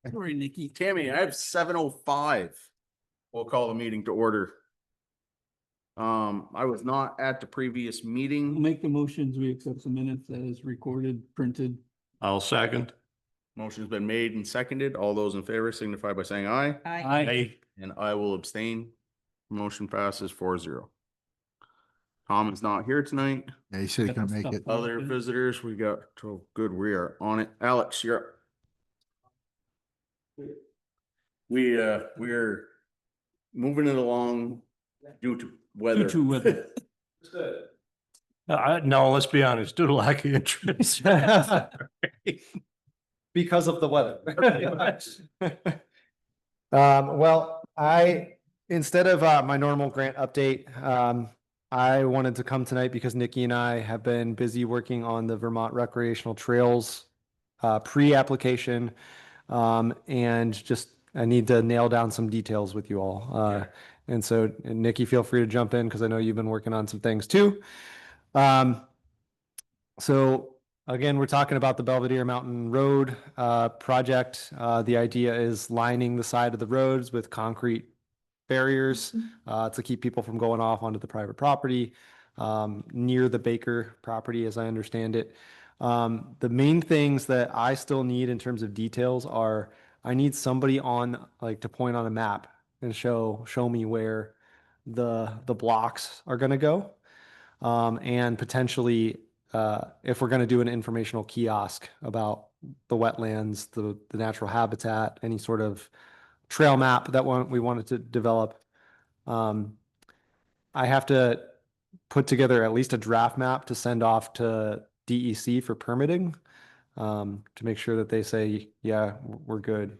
Sorry, Nikki. Tammy, I have 7:05. We'll call the meeting to order. I was not at the previous I'll meeting. make the motions. We accept the minutes as recorded, printed. I'll second. Motion's been made and seconded. All those in favor signify by saying aye. Aye. And I will abstain. Motion passes 4-0. Tom is not here tonight. Yeah, he said he couldn't make it. Other visitors, we got, oh, good, we are on it. Alex, you're up. We're moving it along due to weather. Due to weather. No, let's be honest, due to lack of interest. Because of the weather. Well, instead of my normal grant update, I wanted to come tonight because Nikki and I have been busy working on the Vermont Recreational Trails pre-application. And just, I need to nail down some details with you all. And so Nikki, feel free to jump in because I know you've been working on some things too. So again, we're talking about the Belvedere Mountain Road project. The idea is lining the side of the roads with concrete barriers to keep people from going off onto the private property near the Baker property, as I understand it. The main things that I still need in terms of details are I need somebody on to point on a map and show me where the blocks are going to go. And potentially if we're going to do an informational kiosk about the wetlands, the natural habitat, any sort of trail map that we wanted to develop. I have to put together at least a draft map to send off to DEC for permitting to make sure that they say, yeah, we're good.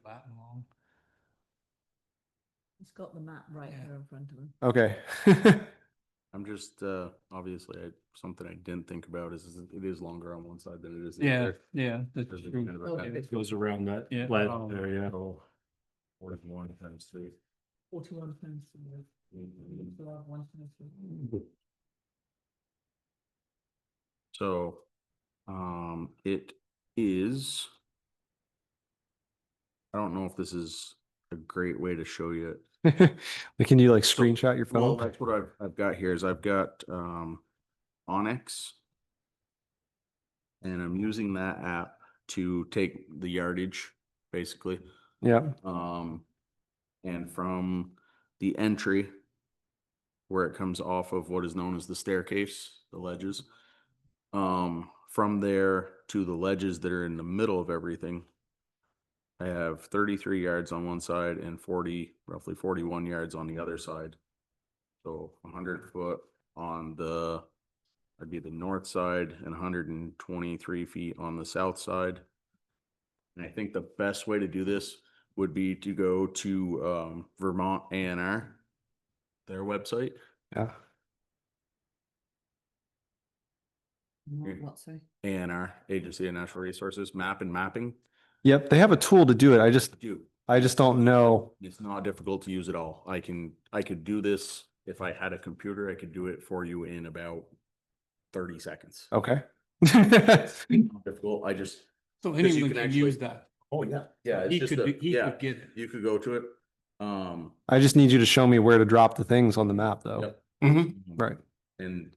He's got the map right here in front of him. Okay. I'm just, obviously, something I didn't think about is it is longer on one side than it is the Yeah, other. yeah, that's There's a true. kind of a kind of- It goes around that Yeah. ledge there, yeah. 41 times 3. 41 times So, it is, I don't know if this is a great way to show you it. Can you screenshot your Well, phone? that's what I've got here is I've got, Onyx. And I'm using that app to take the yardage, basically. Yeah. And from the entry where it comes off of what is known as the staircase, the ledges, from there to the ledges that are in the middle of everything, I have 33 yards on one side and roughly 41 yards on the other side. So 100 foot on that'd be the north side and 123 feet on the south side. And I think the best way to do this would be to go to Vermont A&R, their website. Yeah. What, sorry? A&R, Agency of Natural Resources, mapping. Yep. They have a tool to do it. I just don't know. It's not difficult to use at all. I could do this if I had a computer. I could do it for you in about 30 seconds. Okay. Not difficult. So 'cause anyone you can can actually- use that. Oh yeah, yeah. He It's just could yeah. get it. You could go to it. I just need you to show me where to drop the things on the map though. Yep. Mhm. Right. And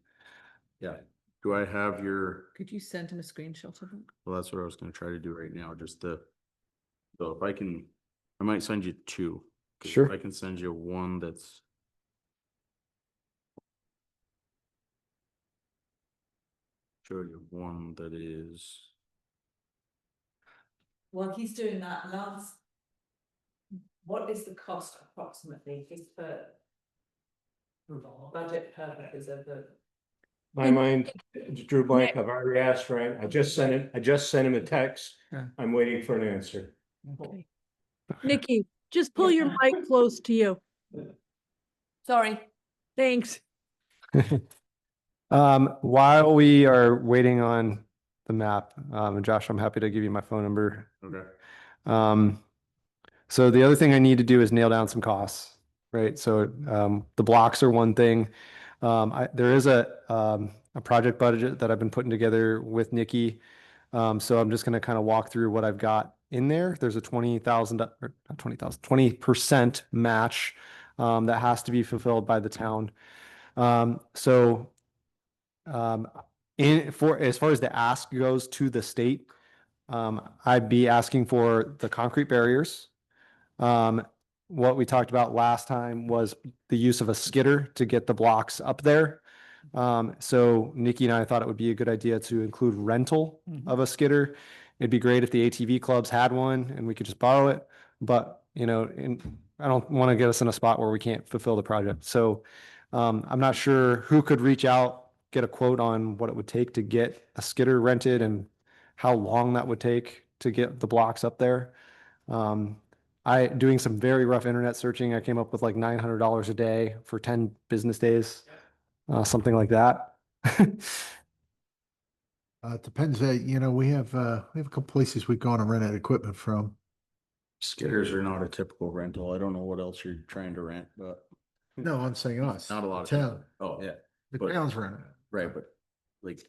yeah, do I have your? Could you send him a screenshot of it? Well, that's what I was going to try to do right now. So if I can, I might send you two. 'Cause Sure. If I can send you one that's. Show you one that is. While he's doing that, Lance, what is the cost approximately just for budget purposes of the? My mind drew blank. I've already asked Frank. I just sent him a text. Yeah. I'm waiting for an answer. Okay. Nikki, just pull your mic close to you. Sorry. Thanks. While we are waiting on the map, and Josh, I'm happy to give you my phone number. Okay. So the other thing I need to do is nail down some costs, right? So the blocks are one thing. There is a project budget that I've been putting together with Nikki. So I'm just going to kind of walk through what I've got in there. There's a 20,000, or not 20,000, 20% match that has to be fulfilled by the town. So as far as the ask goes to the state, I'd be asking for the concrete barriers. What we talked about last time was the use of a skidder to get the blocks up there. So Nikki and I thought it would be a good idea to include rental of a skidder. It'd be great if the ATV clubs had one and we could just borrow it, but I don't want to get us in a spot where we can't fulfill the project. So I'm not sure who could reach out, get a quote on what it would take to get a skidder rented and how long that would take to get the blocks up there. Doing some very rough internet searching, I came up with like $900 a day for 10 business days, something like that. It depends, we have a couple places we go and rent out equipment from. Skidders are not a typical rental. I don't know what else you're trying to rent, but No, I'm saying us. not a lot of Town. people. Oh, yeah, The but- town's renting it. right, but like,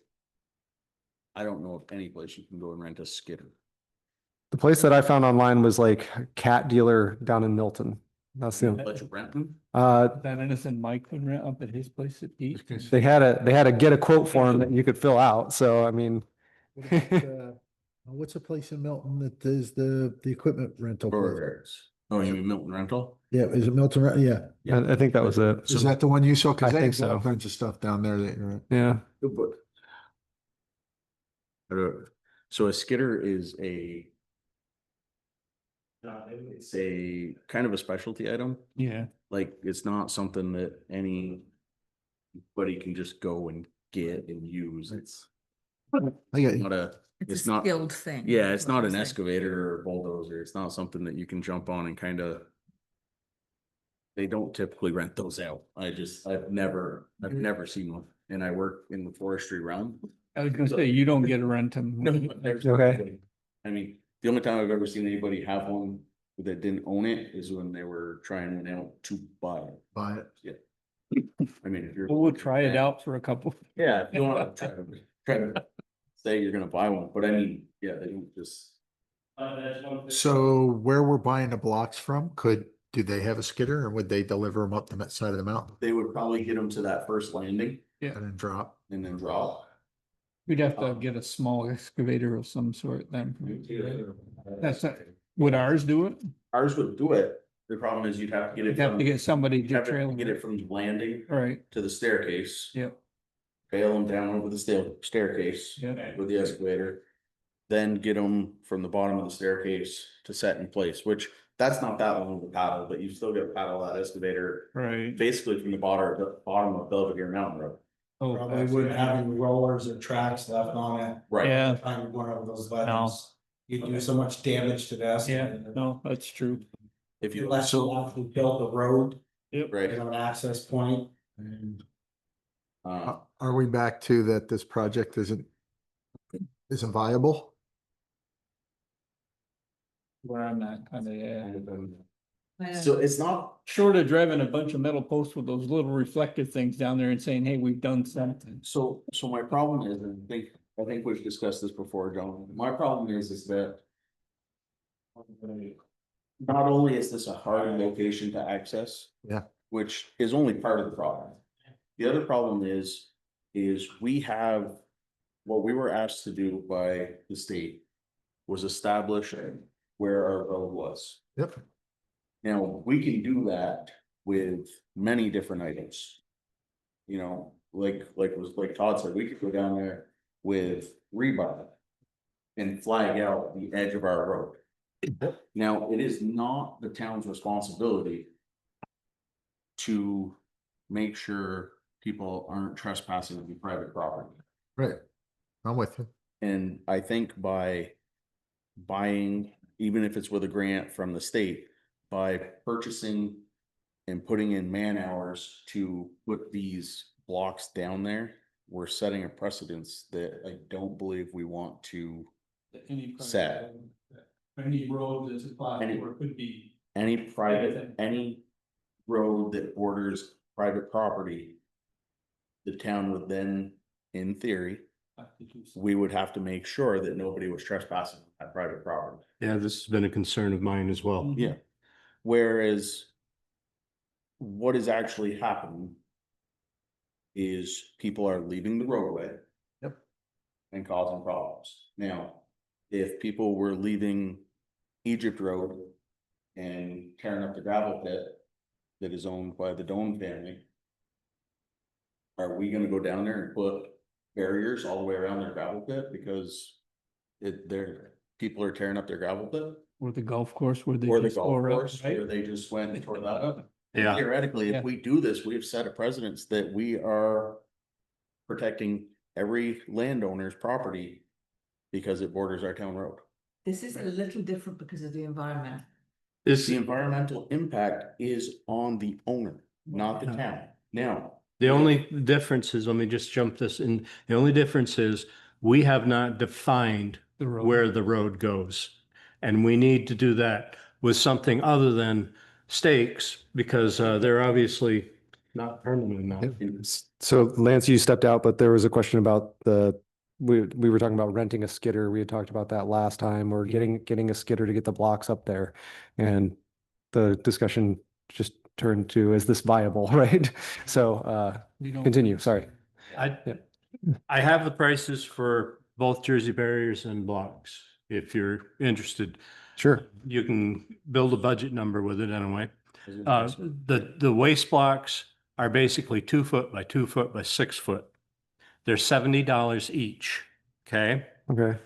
I don't know of any place you can go and rent a skidder. The place that I found online was like a cat dealer down in Milton. That's the, Let you rent them? That anything Mike would rent up at his place at Pete? they had a get a quote form that you could fill out. So, I mean, What about, what's the place in Milton that does the equipment rental? place? Beauregard's. Oh, you mean Milton Rental? Yeah, is it Milton? Yeah. I think that was it. Is that the one you saw? Cause I they think have all so. kinds of stuff down there that you're. Yeah. Good book. So a skidder is it's a kind of a specialty item. Yeah, Like, it's not something that anybody can just go and get and use. It's I got not a, It's it's a not, skilled thing. yeah, is it's what not you're an saying. excavator or a bulldozer. It's not something that you can jump on and kind of. They don't typically rent those out. I've never seen one. And I work in the forestry realm. I was gonna say, you don't get to rent them. Okay. I mean, the only time I've ever seen anybody have one that didn't own it is when they were trying it out to buy it. buy it. I mean, if you're. We'll try it out for a couple. Yeah, if you want to try to say you're gonna buy one, but I mean, yeah, they don't just. So where we're buying the blocks from, do they have a skidder or would they deliver them up the side of the mountain They would probably get them to that first landing and then drop? and then drop. We'd have to get a small excavator of some sort then. That's not, would ours do it? Ours would do it. The problem is you'd have to get it. You'd have from- to get somebody you'd to have to trail Get it. it from the landing Right, to the staircase. yep, Bail them down over the staircase. yeah. With the excavator. Then get them from the bottom of the staircase to set in place, which that's not that long of a paddle, but you still got to paddle that excavator Right. basically from the bottom of Belvedere Mountain Road. Oh, Probably wouldn't have any rollers or tracks left on it. Right. Yeah, Time you're going over those ledges. You do so much damage to this. yeah, no, that's true. If you, Unless you actually built a road, right, you know, an access point. And Are we back to that this project isn't viable? Where I'm at, kind of, yeah. so it's not, Short of driving a bunch of metal posts with those little reflective things down there and saying, hey, we've done something. so my problem is, and I think we've discussed this before, John, my problem is that. Not only is this a hard location to access. Yeah. Which is only part of the problem. The other problem is we have, what we were asked to do by the state was establish where our road was. Yep. Now, we can do that with many different items. You know, like Todd said, we could go down there with rebar and flag out the edge of our road. Now, it is not the town's responsibility to make sure people aren't trespassing on private property. Right. I'm with you. And I think by buying, even if it's with a grant from the state, by purchasing and putting in man hours to put these blocks down there, we're setting a precedence that I don't believe we want to. Sad. Any road that's applied Any- for could be. Any private, any road that borders private property. The town would then, in theory, we would have to make sure that nobody was trespassing on that private property. Yeah, this has been a concern of mine as well. Mhm. Yeah. Whereas what is actually happening is people are leaving the roadway. Yep. And causing problems. Now, if people were leaving Egypt Road and tearing up the gravel pit that is owned by the Doan family, are we gonna go down there and put barriers all the way around their gravel pit because people are tearing up their gravel pit? Or the golf course where they Or the just golf tore up, course right? where they just went and tore that up? Yeah. Theoretically, Yeah. if we do this, we've set a precedence that we are protecting every landowner's property because it borders our town road. This is a little different because of the environment. This, The environmental impact is on the owner, not the town. Now, the only difference is, let me just jump this in, the only difference is we have not defined The road. where the road goes. And we need to do that with something other than stakes, because they're obviously not permanent enough. So Lance, you stepped out, but there was a question about we were talking about renting a skidder. We had talked about that last time, or getting a skidder to get the blocks up there. And the discussion just turned to, is this viable, right? So We don't- continue, sorry. I have the prices for both Jersey barriers and blocks. If you're interested, Sure. you can build a budget number with it anyway. The waste blocks are basically 2 foot by 2 foot by 6 foot. They're $70 each, okay? Okay.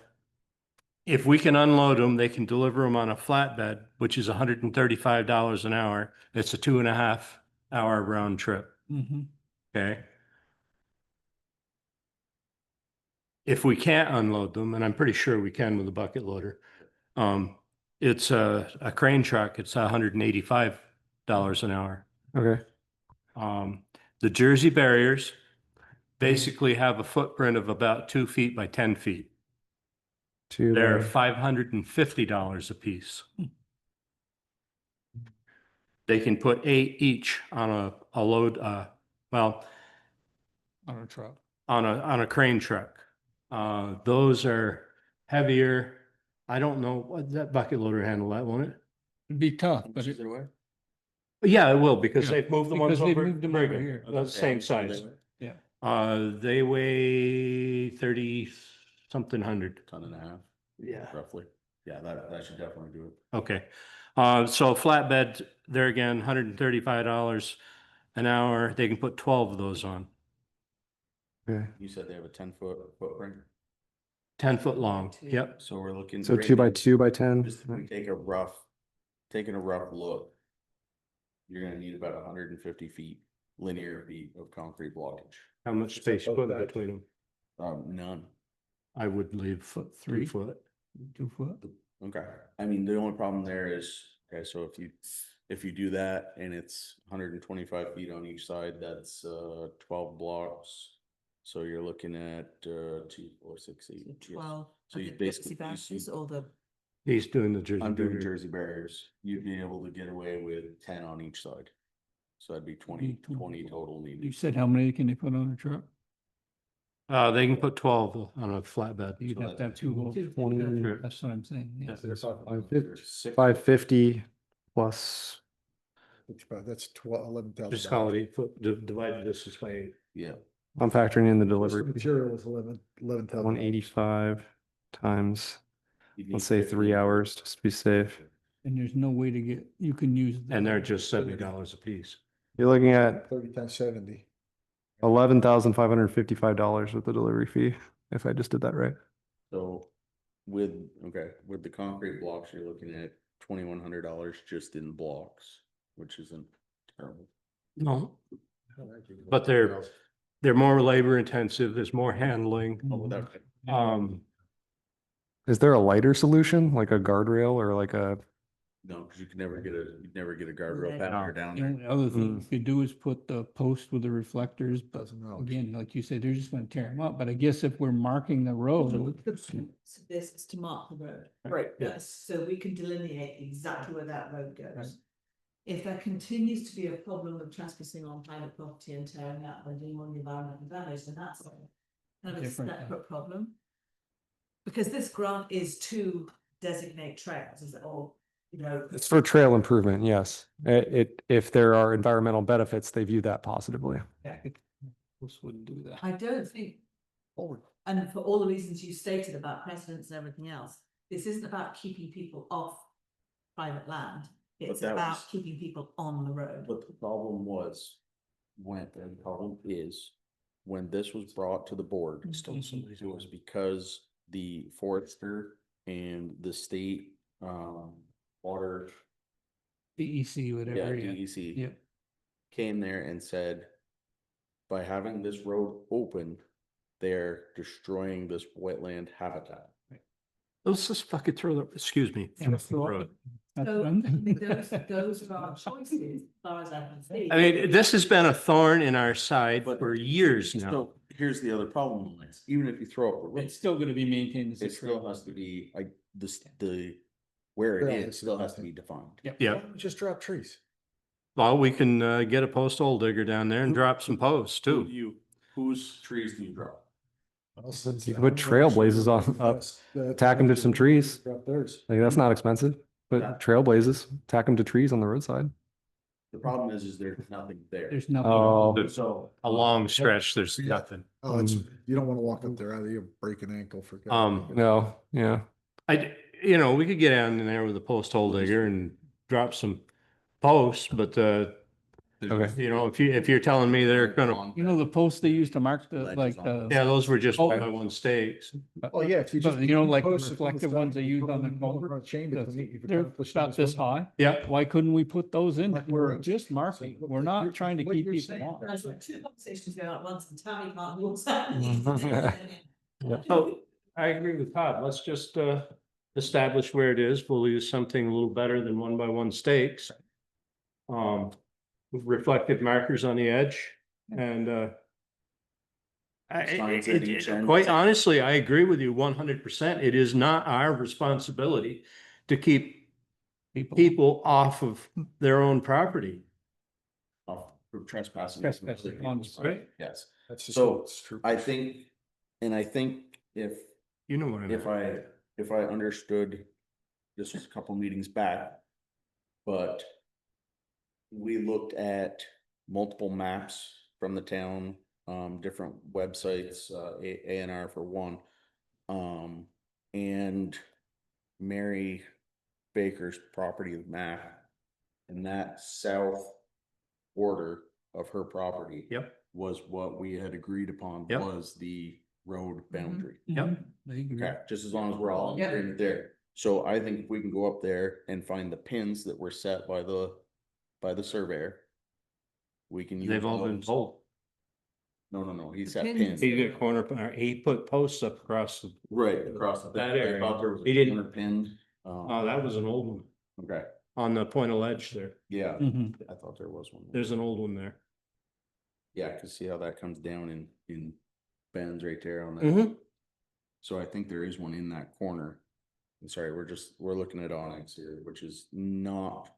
If we can unload them, they can deliver them on a flatbed, which is $135 an hour. It's a 2.5 hour round trip, Mhm. okay? If we can't unload them, and I'm pretty sure we can with a bucket loader, it's a crane truck, it's $185 an hour. Okay. The Jersey barriers basically have a footprint of about 2 feet by 10 feet. They're $550 a piece. They can put 8 each on a load, well, On a truck. on a crane truck. Those are heavier. I don't know, what that bucket loader handle that, won't it? It'd be tough, but Is it away? Yeah, it will, because Yeah, they've moved the because ones they've over. moved them Very over good. here. They're the same size. They weigh 30 something hundred. Ton and a half, Yeah. roughly. Yeah, that should definitely do it. Okay. So flatbed, there again, $135 an hour. They can put 12 of those on, Okay. You said they have a 10-foot footprint, 10 foot long. Yep. so we're looking. So right 2 by now, 2 by 10. Just if we taking a rough look, you're gonna need about 150 feet, linear feet of concrete blockage. How much space you put in between them? None. I would leave 3 foot. 2 foot. Okay, I mean, the only problem there is, okay, so if you do that and it's 125 feet on each side, that's 12 blocks. So you're looking at 2, 4, 6, 8. yes. 12. So Are you the basically- bounces or the, He's doing the Jersey I'm doing barrier. Jersey barriers, you'd be able to get away with 10 on each side. So that'd be 20 total You needed. said how many can they put on a truck? They can put 12 on a flatbed. You'd So have to have that's 2 20. volts. That's what I'm saying, yeah. Six- 550 plus. That's 11,000. Just call it 8 foot, divided this by 8. Yeah, I'm factoring in the delivery. Material is 11,000. 185 times, you'd need let's say 50. 3 hours, just to be safe. And there's no way to get, you can use. And they're just $70 a piece. You're looking at 30 times 70. $11,555 with the delivery fee, if I just did that right. So with the concrete blocks, you're looking at $2,100 just in blocks, which isn't terrible. No, but they're more labor intensive. There's more handling. Is there a lighter solution, like a guardrail or like a, No, because you'd never get a guardrail Yeah. pattern down The there. only other thing you could do is put the post with the reflectors, but $1,000. again, like you said, they're just gonna tear them up. But I guess if we're marking the road, this is to mark the road. Right, yeah. Yes, so we can delineate exactly where that road Right. goes. If there continues to be a problem with trespassing on private property and tearing up and doing all the environmental damage, then that's kind of a Different thing. separate problem. Because this grant is to designate trails, is it all, you know? It's for trail improvement, yes. If there are environmental benefits, they view that positively. This wouldn't do that. I don't think, and for all the reasons you stated about precedents and everything else, this isn't about keeping people off private land. It's that about was- keeping people on the road. But the problem was, the problem is, when this was brought to the board, it was because the forester and the state, water, DEC, whatever. Yeah. DEC Yep. came there and said, by having this road open, they're destroying this wetland habitat. Let's just fucking throw the, excuse me. Yeah, throw it. road. That's So what I'm I mean, thinking. those are our choices, as far as I can see. I mean, this has been a thorn in our side But- for years now. So here's the other problem, even if you throw up the road, It's still gonna be maintained as a it still trail. has to be, like, where it Yeah, is it's still not- has to be defined. Yeah, Just drop trees. well, we can get a post hole digger down there and drop some posts too. Whose trees do you drop? You can put trailblazers on, tack them to some trees. Drop theirs. Like, that's not expensive, Yeah. but trailblazers, tack them to trees on the roadside. The problem is there's nothing there. There's nothing. Oh. So. A long stretch, there's Yeah. nothing. Oh, it's, you don't wanna walk up there, either you break an ankle for. No, yeah. We could get down in there with a post hole digger and drop some posts, but, Okay. if you're telling me they're gonna, You know, the posts they used to mark the, Ledges like, on yeah, those were just Oh. by one stakes. Oh, yeah, if you But just. you know, like the post it from reflective side, ones they use put on the them culvert, on a chain between it, you've they're accomplished about this one. high. Yeah. Why couldn't we put those in? Like We're roads. just marking. We're not trying to What keep you're people saying. off. There's like two conversations going on at once and Tammy can't walk that. So I agree with Todd. Let's just establish where it is. We'll use something a little better than 1x1 stakes. With reflective markers on the edge and Signs at each end. quite honestly, I agree with you 100%. It is not our responsibility to keep people off of their own property. For trespassing. Trespassing on- Right. Yes, That's just. So, it's true. I think if You know what I mean? if I understood, this was a couple meetings back, but we looked at multiple maps from the town, different websites, A&R for one, and Mary Baker's property map, and that south border of her property Yep. was what we had agreed upon Yep. was the road boundary. Yep. They agree. Okay, just as long as we're all in Yeah. agreement there. So I think if we can go up there and find the pins that were set by the surveyor, we can use They've all been those. told. No, he The set pins. pins. He did a corner, he put posts up across the, Right, across the. That I area. thought there was He didn't- 200 pinned. oh, that was an old one Okay, on the point of ledge there. yeah, Mhm. I thought there was one. There's an old one there. Yeah, cause see how that comes down in bends right there on that. Mm-hmm. So I think there is one in that corner. I'm sorry, we're looking at Onyx here, which is not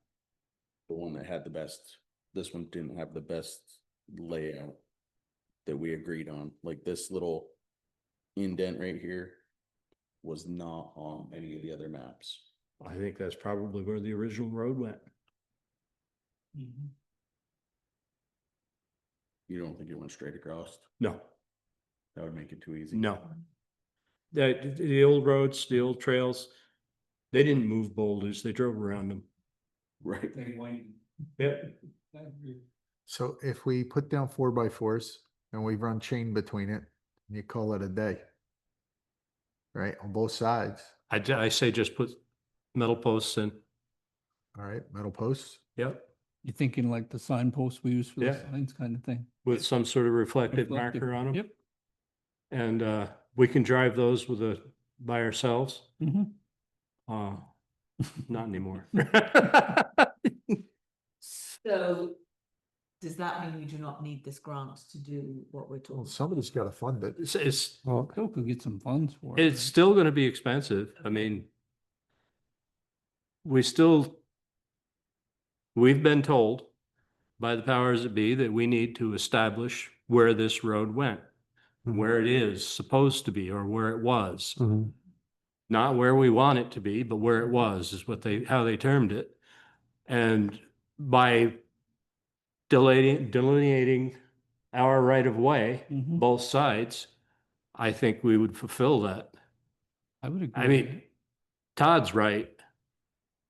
the one that had the best, this one didn't have the best layout that we agreed on, like this little indent right here was not on any of the other maps. I think that's probably where the original road went. Mhm. You don't think it went straight across? No, That would make it too easy. no. The old roads, the old trails, they didn't move boulders, they drove around them. Right, They went- Yep. I agree. So if we put down 4x4s and we run chain between it, you call it a day. Right, on both sides, I say just put metal posts in. all right, metal posts. Yep. You're thinking like the signposts we use for the Yeah. signs kind of thing. With some sort of reflective Reflective. marker on them. Yep. And we can drive those by ourselves. Mhm. Not anymore. So, does that mean we do not need this grant to do what we're Well, talking? somebody's gotta fund it. It's Well, Phil could get some funds for it. It's still gonna be expensive. I mean, we've been told by the powers that be that we need to establish where this road went. where it is supposed to be or where it was. Mhm. Not where we want it to be, but where it was is how they termed it. And by delineating our right of way, Mhm. both sides, I think we would fulfill that. I would agree. I mean, Todd's right.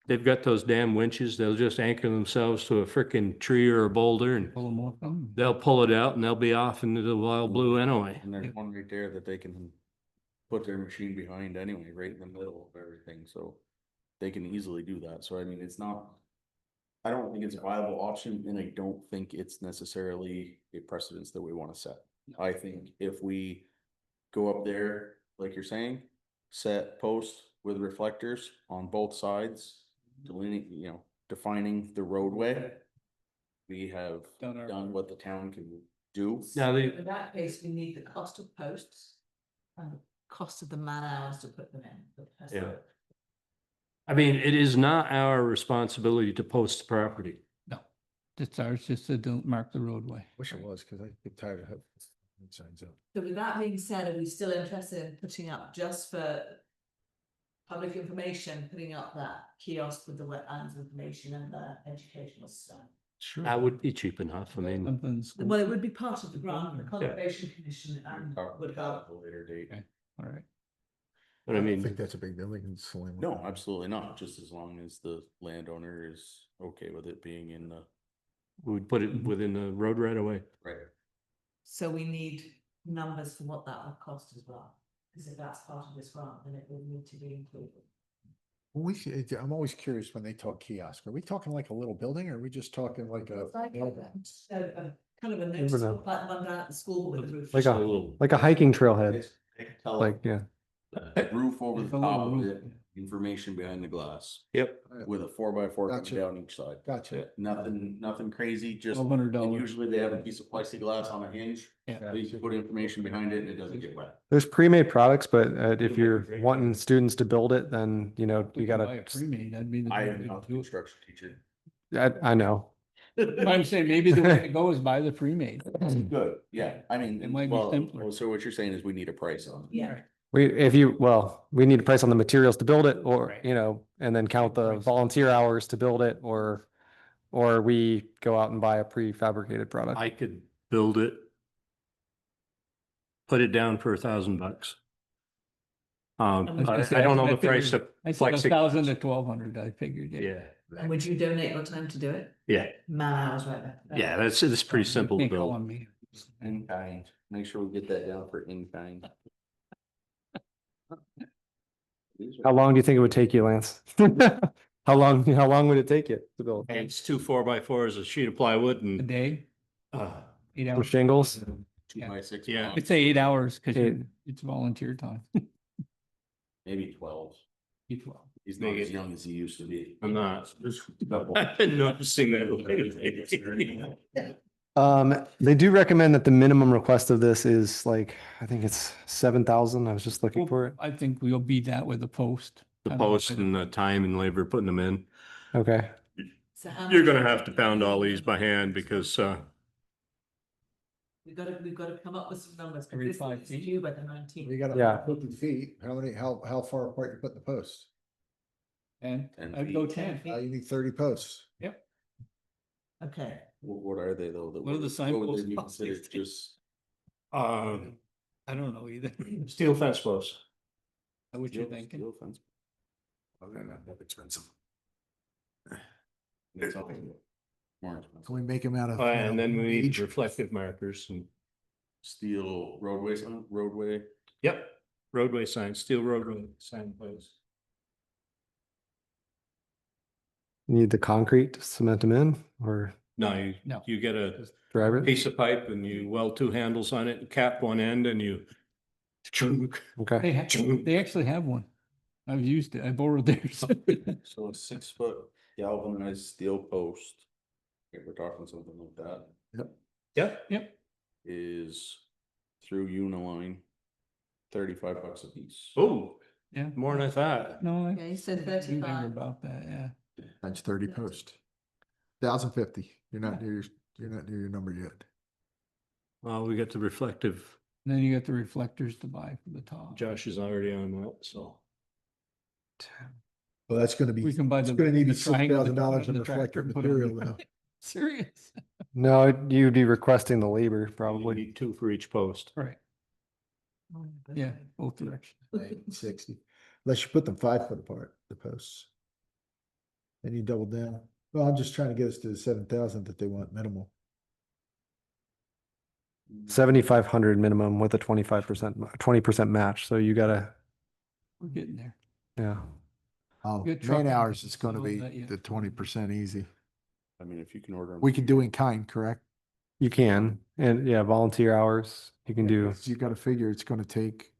They've got those damn winches. They'll just anchor themselves to a frickin' tree or a boulder and Pull them off them. they'll pull it out and they'll be off into the wild blue anyway. And there's one right there that they can put their machine behind anyway, right in the middle of everything, so they can easily do that. So I mean, it's not, I don't think it's a viable option, and I don't think it's necessarily a precedence that we want to set. I think if we go up there, like you're saying, set posts with reflectors on both sides, defining the roadway, we have done what the town can do. Now, In that case, we need the cost of posts and the cost of the man hours to put them in. Yeah. I mean, it is not our responsibility to post the property. No, it's ours just to don't mark the roadway. Wish it was, cause I get tired of having signs up. So with that being said, are we still interested in putting up just for public information, putting up that kiosk with the wetlands information and the educational stuff? Sure. That would be cheap enough. I mean, Something's. Well, it would be part of the grant, the conservation commission would help. At a later date. Okay. All right. but I I think mean, that's a big deal. We can slam. No, absolutely not, just as long as the landowner is okay with it being in the. we would put it within the road right away. Right. So we need numbers for what that would cost as well, because if that's part of this grant, then it would need to be included. I'm always curious when they talk kiosk. Are we talking like a little building or are we just talking like a? Kind of a Never know. noticeable, like the one down at the school with the roof. Like A a, little- like a hiking trailhead, Tell like, yeah. Roof over the It's a top little of roof. it, information behind the glass, Yep. with a 4x4 coming Gotcha. down each side. Gotcha. Nothing crazy, just, and $1,200. usually they have a piece of plexiglass on a hinge. Yeah. You can put information behind it and it doesn't get wet. There's pre-made products, but if you're wanting students to build it, then, you know, We you could buy gotta, a pre-made, that'd be the. I way am to not a do it. construction teacher. I know. But I'm saying maybe the way to go is buy the pre-made. Good, yeah, I mean, It might be well, simpler. so what you're saying is we need a price on it. Yeah. We need a price on the materials to build it or, Right. you know, and then count the Price. volunteer hours to build it or we go out and buy a prefabricated product. I could build it. Put it down for $1,000. I don't know the price of I said flexi. 1,000 to 1,200, I figured. Yeah, And would you donate your time to do it? yeah, Man hours right there. yeah, it's pretty simple to Can't call build. on me. In kind, make sure we get that down for in kind. How long do you think it would take you, Lance? How long would it take you to build? It's 2 4x4s, a sheet of plywood A and, day, 8 Some hours. shingles? 2x6. Yeah. blocks, I'd say 8 hours because Eight. it's volunteer time. Maybe 12. Each one. He's not as young as he used to be. I'm not. Double. I've been noticing that lately. They do recommend that the minimum request of this is like, I think it's 7,000. I was just looking for it. I think we'll beat that with a post. The Kind of post like and the time and labor putting them in. Okay. So how You're much- gonna have to pound all these by hand because, We've got to come up with some numbers. 'cause Every this 5 is feet. due by the 19th. You got Yeah. 50 feet. How far apart you put the posts? And 10 I'd go feet. 10. You need 30 posts. Okay, What are they though? What are the would signposts they be cost considered these days? just? I don't know either. steel fence posts. What you're steel- thinking? steel fence? Expensive. It's something more expensive. Can we make them out of? And then we need beech? reflective markers and, Steel roadway, roadway. yep, roadway signs, steel roadway sign posts. You need the concrete to cement them in or No, No. you get a drive it? piece of pipe and you weld 2 handles on it and cap one end and you. Okay. They actually have one. I've used it. I borrowed theirs. So a 6-foot galvanized steel post. If we're talking something like that, Yep. Yep. is through Uniline, $35 a piece. Oh, Yeah. more than I thought. No, yeah, you said I do remember 35. about that, yeah. That's 30 posts. 1,050. You're not near your number yet. Well, we got the reflective Then you got the reflectors to buy for the top. Josh is already on that, so. Well, that's gonna be, We can buy it's the. gonna need the $6,000 triangle in the reflective tractor put on material it. though. Serious? No, you'd be requesting the labor We probably. need two for each post. Right, yeah, both directions. 60, unless you put them 5 foot apart, the posts. Then you double down. Well, I'm just trying to get us to the 7,000 that they want minimal. 7,500 minimum with a 20% match. So you gotta, We're getting there. yeah. Oh, Good truck man and hours is gonna all be that, yeah. the 20% easy. I mean, if you can order them. We can do in kind, correct? You can, and yeah, volunteer hours, you can do. You gotta figure it's gonna take,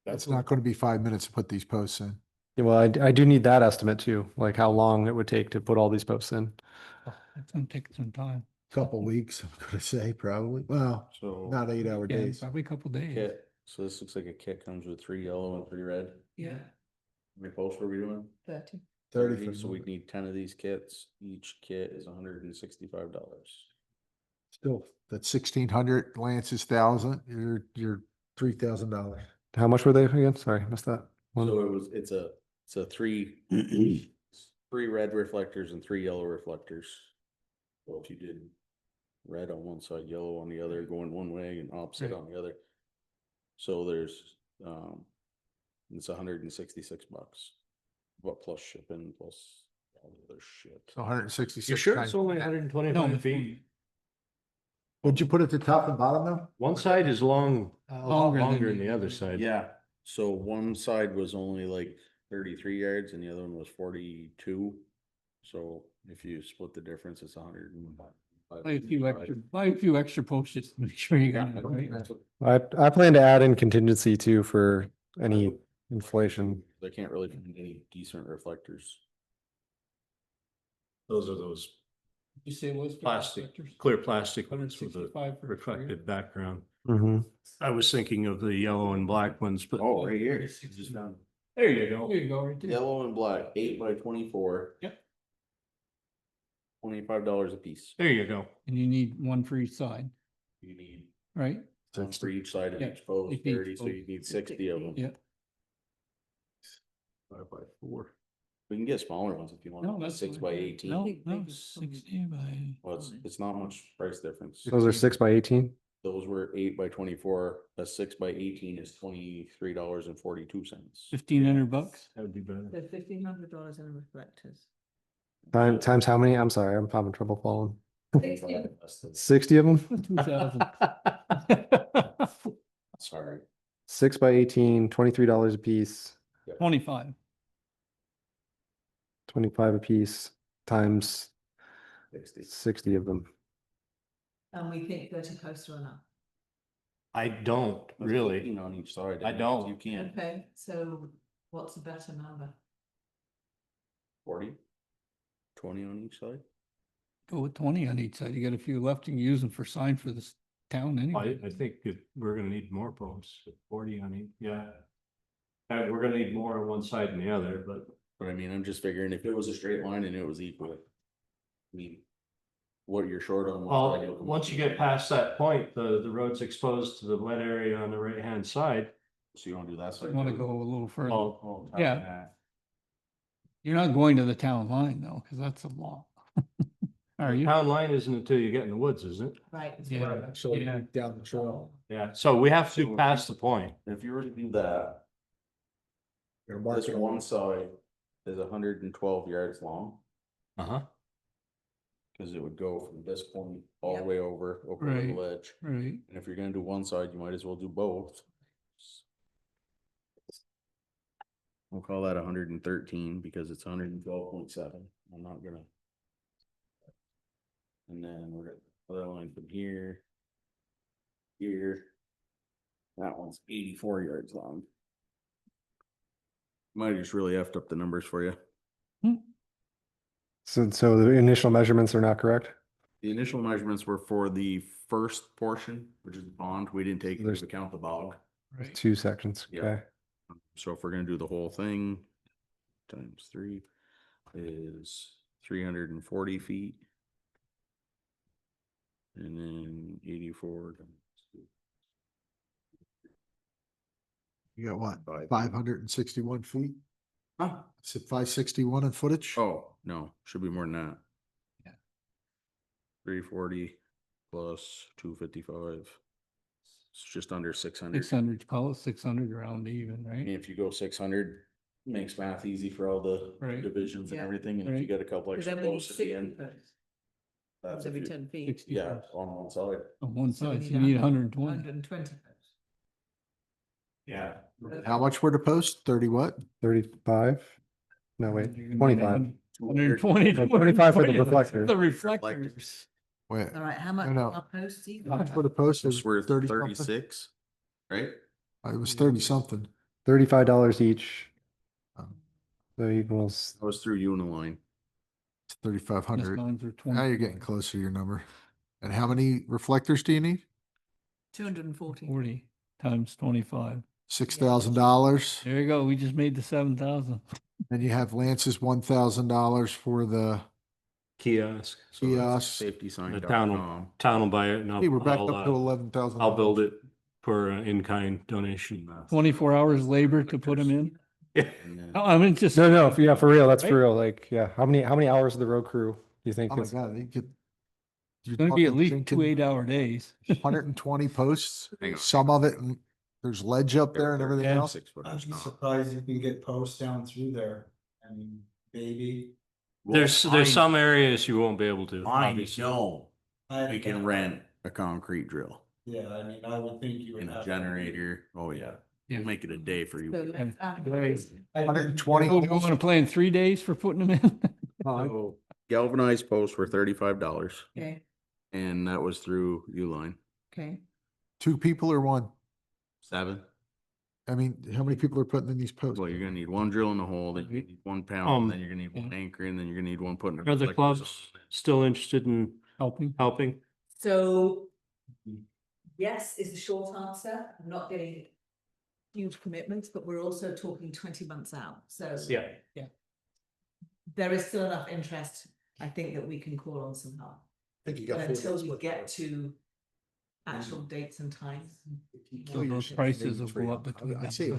That's it's not gonna be 5 minutes to put these posts in. Yeah, well, I do need that estimate too, like how long it would take to put all these posts in. It's gonna take some time. Couple weeks, I'm gonna say probably. Well, So. not 8-hour Yeah, days. probably a couple days. Kit, so this looks like a kit comes with 3 yellow and 3 red. Yeah, How many posts were we doing? 30. 30 for So we need 10 of these kits. Each kit is $165. still, that's 1,600, Lance's 1,000, you're $3,000. How much were they again? Sorry, missed that one. So it's a 3 3 red reflectors and 3 yellow reflectors. So if you did red on one side, yellow on the other, going one way and opposite Right. on the other. So there's, it's $166, but plus shipping, plus all the other shit. So 166. You sure times- it's only 125 No, feet? Would you put it to top and bottom though? One side is long, a lot Longer than longer than the the other other. side. Yeah, so one side was only like 33 yards and the other one was 42. So if you split the difference, it's 105. Buy a few extra post-its to make sure you Yeah, got it, right? I plan to add in contingency too for any inflation. They can't really find any decent reflectors. Those are those You say it was. plastic, clear plastic ones with a 165 for reflective background. Mm-hmm. I was thinking of the yellow and black ones, but. Oh, right here. Just found There you go. There you go, right there. yellow and black, 8 by 24. Yep. $25 a piece. There you go. And you need one for each side, You need right? one for each side of Yeah, each post, each 30, so post. you need 60 of them. Yeah. 5 by 4. We can get smaller ones if you want. No, that's 6 fine. by 18. No, Big, no, big is 60 by. Well, it's not much price difference. Those are 6 by 18. Those were 8 by 24. A 6 by 18 is $23.42. $1,500. That would be better. So $1,500 in reflectors. Times how many? I'm sorry, I'm having trouble following. 60. 60 of them? 2,000. Sorry. 6 by 18, $23 a piece, 25. 25 a piece times 60. 60 of them. And we think 30 posts are enough. I don't really. 15 on each side. I don't. You can. Okay, so what's a better number? 40. 20 on each side. Go with 20 on each side. You got a few left you can use them for sign for this town anyway. I think we're gonna need more posts, 40 on each, yeah. And we're gonna need more on one side than the other, but. But I mean, I'm just figuring if it was a straight line and it was equal. I mean, what you're short on. one side, Well, you'll- once you get past that point, the road's exposed to the wet area on the right-hand side. So you want to do that You side? want to too? go a little further. Oh, Yeah. You're not going to the town line though, because that's a lot. Are The you? town line isn't until you get in the woods, is it? Right. Yeah. Actually, Yeah. down the trail. Yeah, so we have to pass the point. If you were to do that, You're marking this one side is 112 yards long. Uh-huh. Cause it would go from this point all the Yep. way over to the Right. ledge. Right. And if you're gonna do one side, you might as well do both. We'll call that 113 because it's 112.7. I'm not gonna. And then we're gonna other line from here. Here. That one's 84 yards long. Might have just really effed up the numbers for you. So the initial measurements are not correct? The initial measurements were for the first portion, which is the pond. We didn't take There's- into account the bog. Right. 2 sections, Yeah. okay. So if we're gonna do the whole thing, times 3 is 340 feet. And then 84 times 2. You got what, Five. 561 feet? Huh? Is it 561 in footage? Oh, no, should be more than that. Yeah. 340 plus 255. It's just under 600. 600, call it 600 around even, I mean, right? if you go 600, makes math easy for all the Right. divisions and Yeah. everything, and if you Right. get a couple Because extra then we need posts at the 60 end, posts that's every if you- 10 feet. 60 yeah, posts. on one side. On one So we side, so you need 120. 120 posts. Yeah. How much were the posts? 30 what? 35? No, wait, You're gonna need 25. 120. No, 25 for the reflector. The reflectors. Wait, All right, how much no. are posts each? how much for the post? It It's was worth 30 something? 36, right? It was 30 something. $35 each. Um, So equals, That was through Uniline. It's 3,500. Mine's are 20. Now you're getting close to your number. And how many reflectors do you need? 240. 40 times 25. $6,000. There you go. We just made the 7,000. And you have Lance's $1,000 for the Kiosk. So that's kiosk. safety sign. The town will buy it and Hey, we're back I'll, up to 11,000. I'll build it for in-kind donation. 24 hours labor to put them in. Yeah. I mean, just. no, yeah, for real, that's Right? for real. Like, yeah, how many hours of the road crew do you think? Oh my is- God, you could. It's gonna be at least 2 8-hour days. 120 posts, Hang on. some of it, and there's ledge up there and everything Yeah. else. 6 foot. I'd be surprised if you can get posts down through there. I mean, maybe. There's some areas you won't be able to, I obviously. know, I we can rent a concrete drill Yeah, I mean, I would think you would and a have. generator. Oh, yeah. Yeah. Make it a day for you. So let's add Right. 120. Oh, you want to plan 3 days for putting them in? So galvanized posts were $35, Okay, and that was through Uline. okay. 2 people or 1? 7. I mean, how many people are putting in these posts? Well, you're gonna need 1 drill in the hole, then you need 1 pound, then you're gonna need 1 yeah. anchor, and then you're gonna need 1 putting. Are the clubs still interested in Helping. helping? So yes is the short answer. I'm not getting huge commitments, but we're also talking 20 months out. So Yeah. there is still enough interest, I think, that we can call on some help. I think you But until we get to actual dates and times. So those prices will go up between. I see.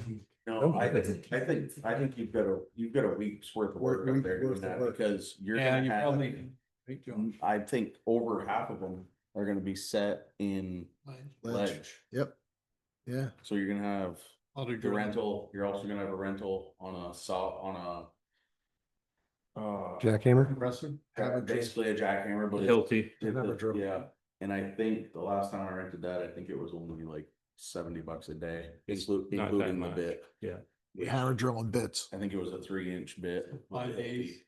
No, I think you've got a week's worth of work up there doing that, because you're Yeah, gonna you have. probably. I think over half of them are gonna be set in ledge, Yep. Yeah. so you're gonna have the rental, you're also gonna have a rental on a Jackhammer? basically a jackhammer, but it's. Hilti. Never drove. Yeah, and I think the last time I rented that, I think it was only like $70 a day, It's not that including the much. bit. Yeah. Hammer drilling bits. I think it was a 3-inch bit. 5 days.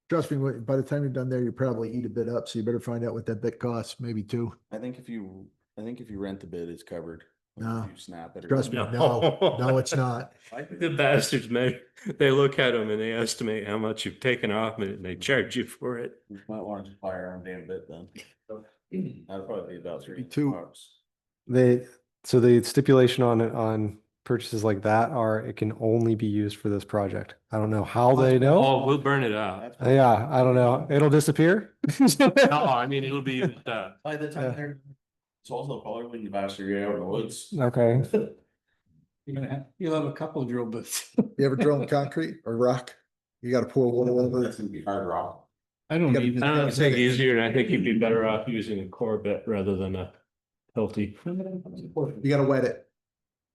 Trust me, by the time you're done there, you probably eat a bit up, so you better find out what that bit costs, maybe 2. I think if you rent the bit, it's covered. Like, No. if you snap it. or Trust me, something. no, it's not. The bastards, man, they look at them and they estimate how much you've taken off it and they charge you for it. You might want to buy your own damn bit then. That'd probably be about Me too. $3. So the stipulation on purchases like that are, it can only be used for this project. I don't know how they know. Oh, we'll burn it out. Yeah, I don't know. It'll disappear? No, I mean, it'll be, By the Yeah. time they're. It's also probably when you bastard you out in the woods. Okay. You'll have a couple drill bits. You ever drill in concrete or rock? You gotta pour water over That's it. gonna be hard rock. I don't gotta- even. I don't know, it's like easier, and I think you'd be better off using a core bit rather than a Hilti. You gotta wet it.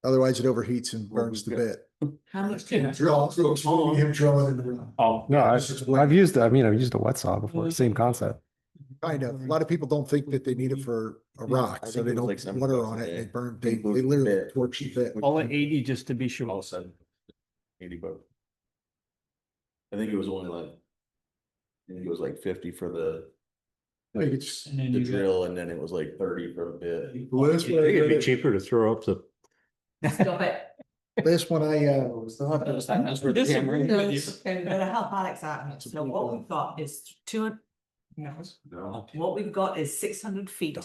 Otherwise it overheats and burns the bit. How much do you? Him drilling in the rock. Oh, No, I've used a wet saw before, same concept. Kind of. A lot of people don't think that they need it for a rock, I so think they it don't was like put water $70 on a it. day. They burn, they Including the literally bit. torch the bit. Call it 80 just to be All sure. of a sudden, $80. I think it was only like. I think it was like 50 for the Like it's, And then the you got. drill, and then it was like 30 for the bit. last I think it'd be cheaper to throw up the. Stop it. one I, Disagree with you. I'm gonna help Alex out here. So what we've got is 200. No. What we've got is 600 feet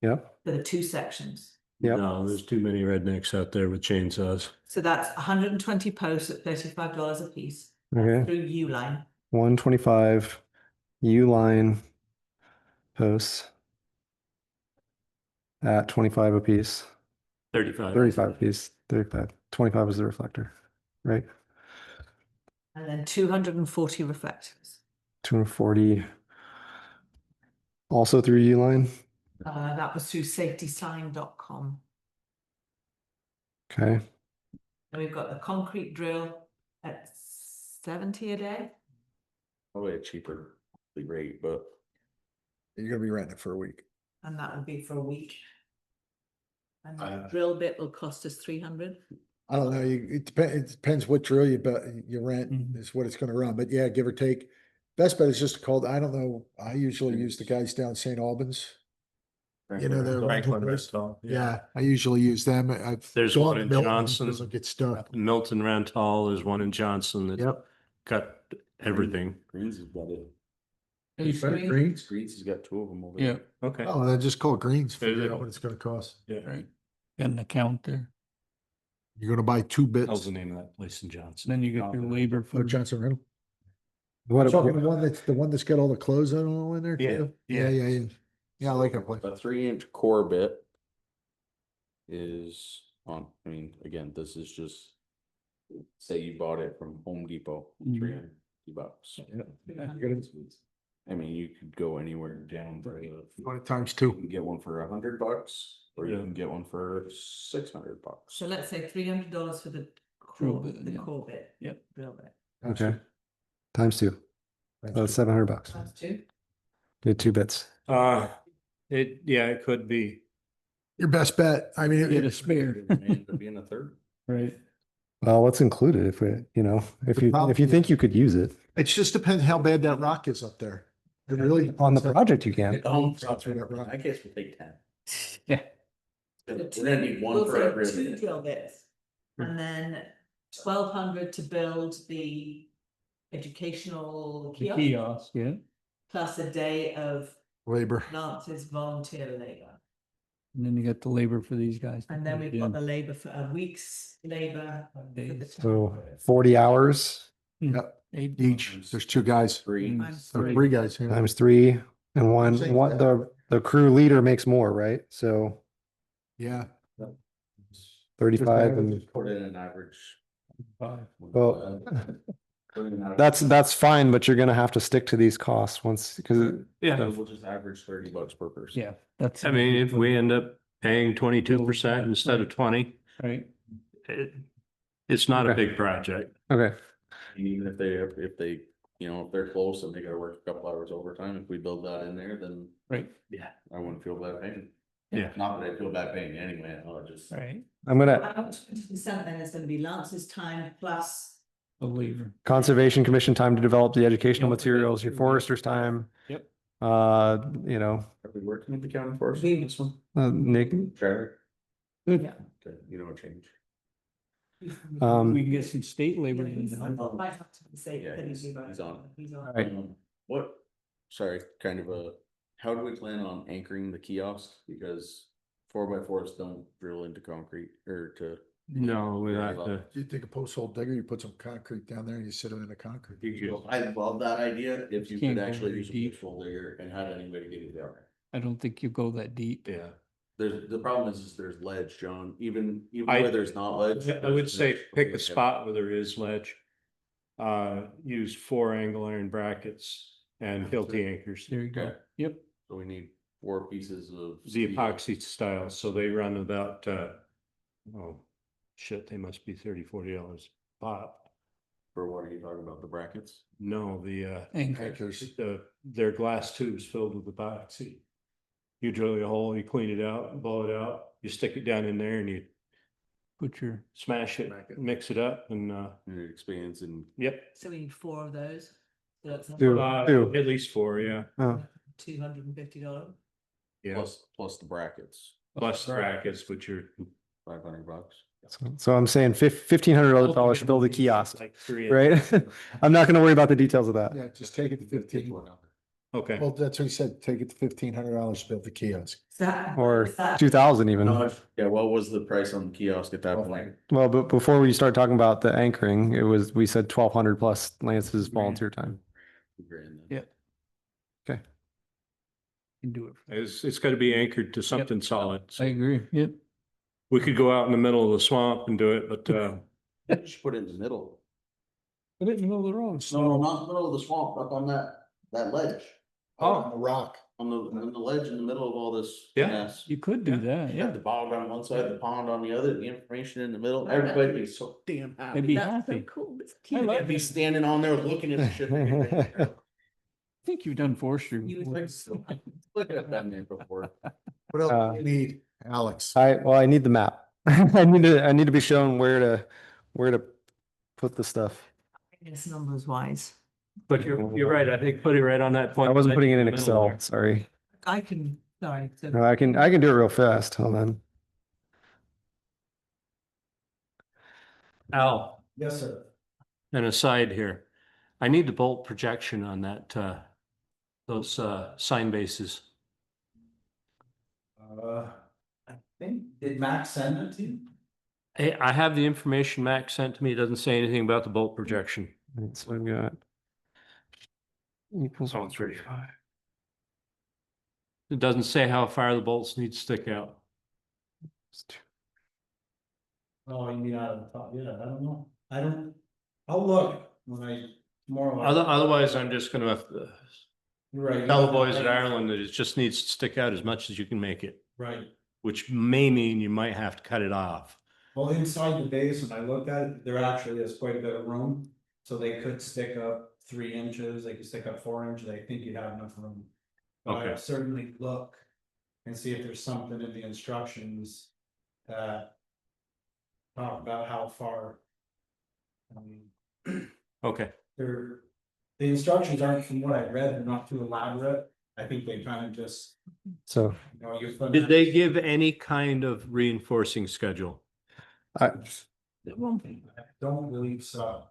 Yep, for the 2 sections. yep. No, there's too many rednecks out there with chainsaws. So that's 120 posts at $35 a piece Okay, through Uline. 125 U-line posts at 25 apiece, 35. 35 apiece, 35. 25 is the reflector, right? And then 240 reflectors. 240. Also through Uline. That was through safetysign.com. Okay. And we've got the concrete drill at 70 a day. Probably a cheaper rate, but You're gonna be renting it for a week. And that would be for a week. And the Uh, drill bit will cost us 300. I don't know, it depends what drill you rent Mhm. is what it's gonna run, but yeah, give or take. Best bet is just called, I don't know, I usually use the guys down St. Albans. You know, the Franklin place? Rental, Yeah, I usually use them. I've There's gone one to in Milton Johnson. because I get stuck. Milton Rental is one in Johnson that Yep. got everything. Greens has got it. Ace Green. Greens? Greens has got two of them over Yeah, there. Okay. Oh, then just call Greens, There you figure go. out what it's gonna cost. Yeah. right. Got an account there. You're gonna buy 2 How's bits. the name of that place in Johnson? Then you get your labor Oh, for. Johnson Rental. What, Talking the one that's got all the clothes on all in there Yeah, too? yeah. Yeah. Yeah, I like that place. A 3-inch core bit is on, I mean, again, this is just, say you bought it from Home Depot, Mhm. $350. I mean, you could go anywhere down for, you One at times 2. can get one for $100, or you Yeah. can get one for $600. So let's say $300 for the Drill core, bit, the yeah. core bit. Yep. Drill bit. Okay. Times 2. That's $700. That's 2. Get 2 bits. It could be. Your best bet. I mean, Get a it- spare. It may end up being a third. Right. Well, what's included if if you think you could use it it just depends how bad that rock is up there. It really. on the depends. project, you can. I guess we'll take 10. Yeah. We're gonna need one We'll for say every. 2 drill bits. And then 1,200 to build the educational The kiosk, kiosk, yeah. plus a day of Labor. Lance's volunteer labor. And then you got the labor for these guys. to And then put it we've got in. the labor for a week's labor. for the Days. So 40 hours Yep, Eight each. There's 2 guys. Three. Times Or three. 3 guys. Yeah. times 3 and one. Same. What the crew leader makes more, right? So Yeah. 35 and Put in an average. five. Well, Put in an average. that's fine, but you're gonna have to stick to these costs once because Yeah. We'll just average $30 per person. Yeah, that's. I mean, if we end up paying 22% instead of 20, Right. it's not a Okay. big project. okay. Even if they, if they're close and they gotta work a couple hours overtime, if we build that in there, then Right, I wouldn't feel bad paying. Yeah. Not that I feel bad paying anyway, I'll just. right. I'm gonna How much 20% then is gonna be Lance's time plus The labor. Conservation Commission time to develop the educational Yep. materials, your forester's time. Yep. Are we working with the county force? We- This one? Nick, Trevor? Yeah. Okay, you know, change. We can get some state labor in He's- there. might have to say Yeah, that he's he's on. He's on. Right. What, sorry, kind of how do we plan on anchoring the kiosk? Because 4x4s don't drill into concrete or to. No, we have to. You take a post hole digger, you put some concrete down there and you sit it in the concrete. I love that idea, if you Can't could go actually very use a deep. push hole digger and had anybody get it there. I don't think you go that deep. Yeah. The problem is there's ledge, John, even I- where there's not ledge. I would say there's- pick a spot where there is ledge. Use 4 angle iron brackets and hilty anchors. There you go. Okay. Yep. So we need 4 pieces of. The steel. epoxy style, so they run about, oh, shit, they must be $30-40 pop. For what are you talking about, the brackets? No, the, Anchors. they're glass tubes filled with epoxy. You drill a hole, you clean it out, blow it out, you stick it down in there and you Put your, smash it, mix it up and, And it expands and yep. So we need 4 of those. So that's Two. At least 4, yeah. oh, $250. Yeah, plus the brackets, plus brackets, which are. $500. so I'm saying $1,500 to build a kiosk, Like 3. right? I'm not gonna worry about the details of that. Yeah, just take it to 15. Okay. Well, that's what he said, take it to $1,500 to build the kiosk. Or Is that- 2,000 even. Yeah, what was the price on the kiosk at that point? Well, but before we start talking about the anchoring, we said 1,200 plus Lance's volunteer time. $2,000 then. yeah. Okay. You can do it. It's gotta be anchored to something solid. I agree. Yep. We could go out in the middle of the swamp and do it, but, Just put it in the middle. Put it in the middle of the road. No, not in the middle of the swamp, up on that ledge. On the rock. On the ledge in the middle of all this Yeah. mess. You could do that, You got yeah. the bog on one side, the pond on the other, the information in the middle, everybody'd be so damn They'd happy. be That's so happy. cool. It's I cute. like They'd be standing on there looking at the shit. I think you've done forestry. You before. would- Look at that man before. What else Uh, do you need, Alex? I need the map. I need to be shown where to put the stuff. Yes, numbers wise. but you're right. I think put it right on that point. I wasn't putting it in the middle Excel, there. sorry. I can, sorry. so- No, I can do it real fast. Hold on. Al, Yes, sir. an aside here. I need the bolt projection on that, those, sign bases. I think, did Max send it to you? Hey, I have the information Max sent to me. It doesn't say anything about the bolt projection. So I've got equals Oh, it's 135. It doesn't say how far the bolts need to stick out. Oh, you mean out of the top, yeah, I don't know, I'll look when tomorrow. Otherwise, I'm just gonna have to You're right. tell the boys at Ireland that it just needs to stick out as much as you can make it, Right, which may mean you might have to cut it off. well, inside the base, when I looked at it, there actually is quite a bit of room, so they could stick up 3 inches, they could stick up 4 inches, I think you'd have enough room. But Okay. I'll certainly look and see if there's something in the instructions that talk about how far. I mean, Okay. the instructions aren't, from what I read, they're not too elaborate, I think they kind of just, So Did they give any kind of reinforcing schedule? I, Don't believe so.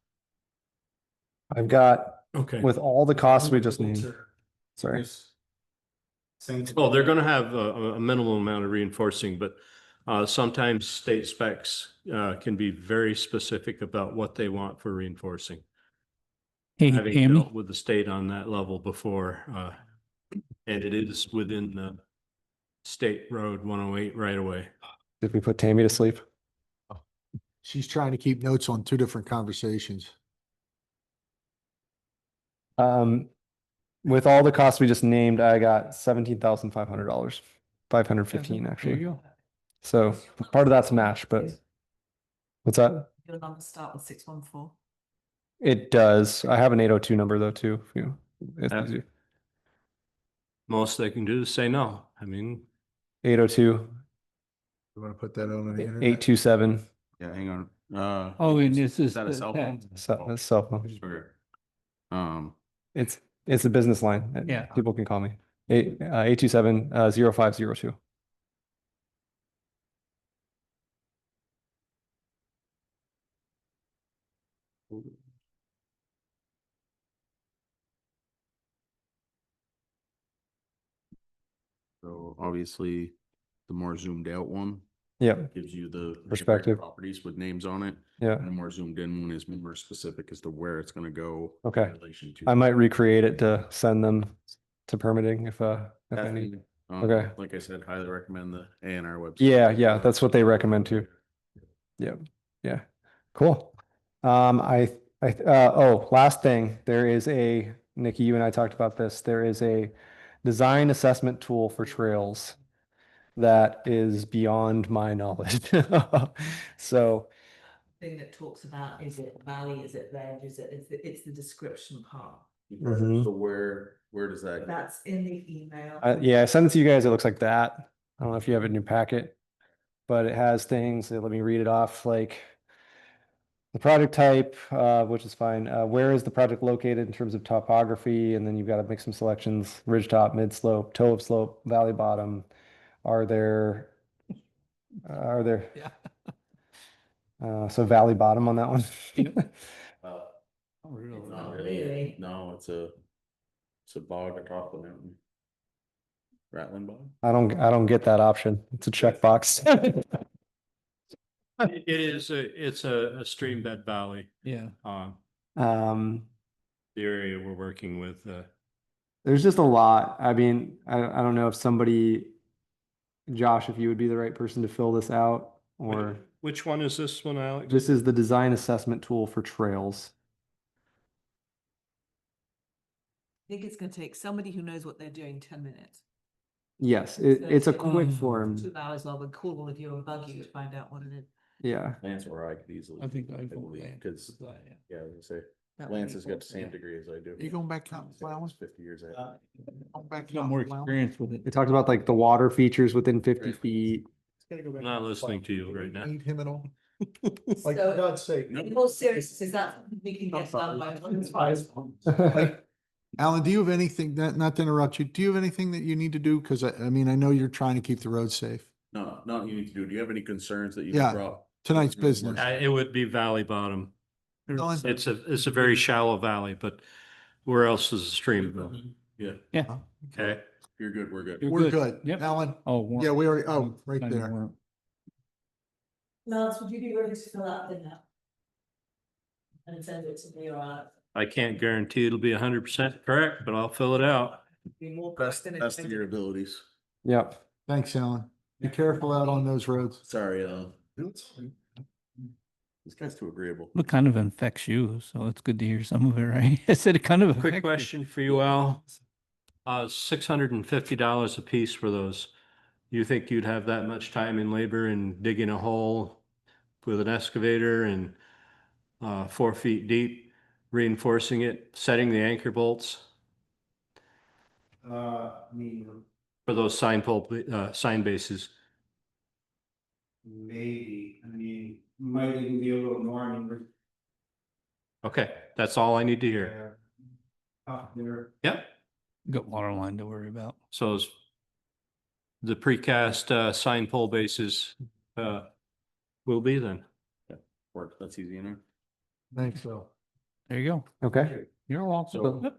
I've got, Okay. with all the costs we just named, sorry. Well, they're gonna have a minimal amount of reinforcing, but sometimes state specs can be very specific about what they want for reinforcing. Hey, Having Amy, dealt with the state on that level before, and it is within the state road 108 right away. Did we put Tammy to sleep? She's trying to keep notes on 2 different conversations. With all the costs we just named, I got $17,500, 515 there actually. you go. So part of that's match, but what's that? Your numbers start with 614. It does. I have an 802 number though too. If you, it's Yeah. easy. Most they can do is say no. I mean, 802, You want to put that on the internet? 827. Yeah, hang on. Oh, and this is that a the cell phone? tax. That's cell phone. Sure. It's a business line. Yeah. People can call me. 827 0502. So obviously, the more zoomed out one Yep. gives you the Perspective. properties with names on it. Yeah. And the more zoomed in one is more specific as to where it's gonna go. Okay. in relation to. I might recreate it to send them to permitting if I need. Definitely. Okay. Like I said, highly recommend the A&R website. Yeah, that's what they recommend too. Yep. Yeah. Cool. Last thing, there is a, Nikki, you and I talked about this. There is a design assessment tool for trails that is beyond my knowledge. So, Thing that talks about, is it valley, is it ledge, it's the description part. Mhm. So where does that? That's in the email. yeah, I sent it to you guys. It looks like that. I don't know if you have it in your packet, but it has things, let me read it off, like the project type, which is fine. Where is the project located in terms of topography? And then you've got to make some selections, ridge top, mid slope, toe of slope, valley bottom. Are there, Yeah. so valley bottom on that one? Uh, Oh, really? Not really. really. No, it's a bog atop the mountain. Rattling bog. I don't get that option. It's a checkbox. it's a stream bed valley. Yeah. Um, The area we're working with, there's just a lot. I mean, I don't know if somebody, Josh, if you would be the right person to fill this out. or Which one is this one, Alex? this is the design assessment tool for trails. I think it's gonna take somebody who knows what they're doing 10 minutes. Yes, It's gonna it's a take quick Mm. form. 2 hours while we're cool with you and bug you to find out what it is. Yeah. Lance or I could easily. I think I vote believe, Lance. Cause, Yeah. yeah, I was gonna say, That would Lance be has got the cool. same degree as I do. You going back out, He's Flowers? 50 years ahead. Going back You got out, more Flowers? experience with it. It talked about like the water features within 50 feet. I'm not listening to you right now. Need him at all? Like, So- for God's sake. In all seriousness, is that something we can get done by? Like, Alan, do you have anything, not to interrupt you, do you have anything that you need to do? Cause I mean, I know you're trying to keep the roads safe. No, not what you need to do. Do you have any concerns that you Yeah. can drop? Tonight's business. It would be valley bottom. Alan? It's a very shallow valley, but where else does the stream go? Yeah, Okay, you're good, we're good. You're We're good. Yep. Alan? Oh. Yeah, we already, oh, right Kind of there. weren't. Lance, would you be ready to fill out in that? And send it to me or I can't guarantee it'll be 100% correct, but I'll fill it out. be more. Best, correct than best of it- your abilities. Yep. Thanks, Alan. Be careful out on those roads. Sorry, this guy's too agreeable. It kind of infects you, so it's good to hear some of it, right? I said it kind of affects Quick you. question for you, Al. $650 a piece for those. You think you'd have that much time and labor in digging a hole with an excavator and 4 feet deep, reinforcing it, setting the anchor bolts I mean, for those sign bases? maybe, I mean, might even be a little more, I mean, Okay, that's all I need to hear. we're up there. Yep. Got water line to worry about. So is the precast sign pole bases will be then. Work, that's easy enough. Thanks, Phil. There you go. Okay. You're welcome. So.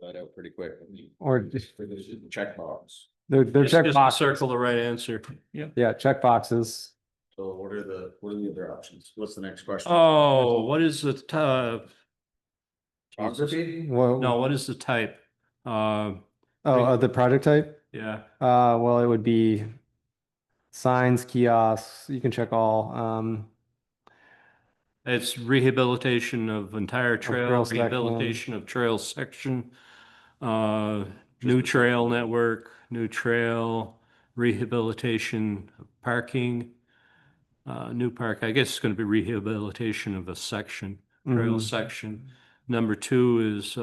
That out pretty quick. Or just, For this checkbox. they're Just check just boxes. circle the right answer. Yeah, check boxes. So what are the other options? What's the next question? Oh, what is the Topography? Well, no, what is the type? the project type? Yeah, Well, it would be signs, kiosks, you can check all. it's rehabilitation of entire trail, trail section. rehabilitation of trail section, new trail network, new trail, rehabilitation of parking, new park. I guess it's going to be rehabilitation of a section, trail Mhm. section. Number 2 is,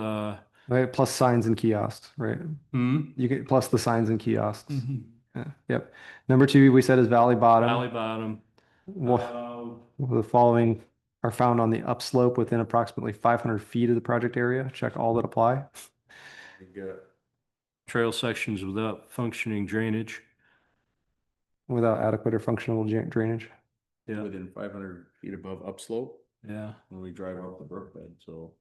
Right, plus signs and kiosks, right? You get plus the signs and kiosks. Mhm. Yeah, yep. Number 2, we said is Valley Bottom. Valley Bottom. The following are found on the upslope within approximately 500 feet of the project area. Check all that apply. You got Trail sections without functioning drainage. Without adequate or functional drainage. Yeah, within 500 feet above upslope yeah. when we drive off the brook bed, so.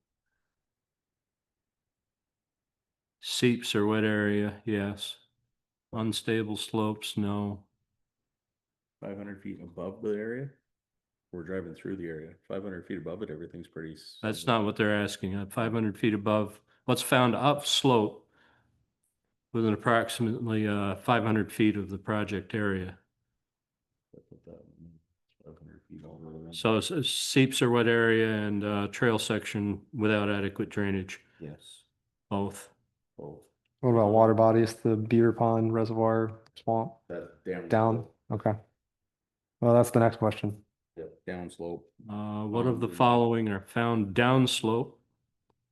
Seeps or wet area, yes. Unstable slopes, no. 500 feet above the area? We're driving through the area. 500 feet above it, everything's pretty. That's not what they're asking. 500 feet above, what's found upslope within approximately 500 feet of the project area. 500 feet over the. So it's seeps or wet area and trail section without adequate drainage, Yes, both. both. What about water bodies, the beaver pond, reservoir, swamp, That down? Okay. Well, that's the next question. Yep, downslope. What of the following are found downslope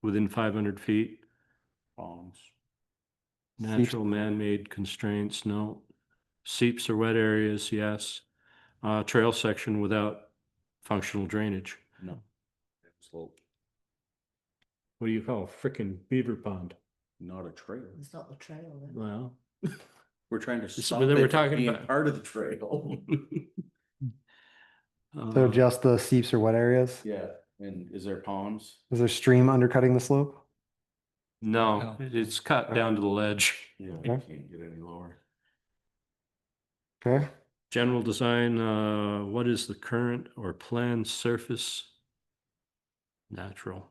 within 500 feet? Ponds. Natural man-made constraints, no. Seeps or wet areas, yes. Trail section without functional drainage. No. Slope, What do you call a frickin' beaver pond? not a trail. It's not the trail then. Well, We're trying to This- stop we're it from talking being about- part of the trail. So just the seeps or wet areas? Yeah, and is there ponds? Is there stream undercutting the slope? No, it's cut down to the ledge. Yeah, Okay. you can't get any lower. Okay. General design, what is the current or planned surface? Natural.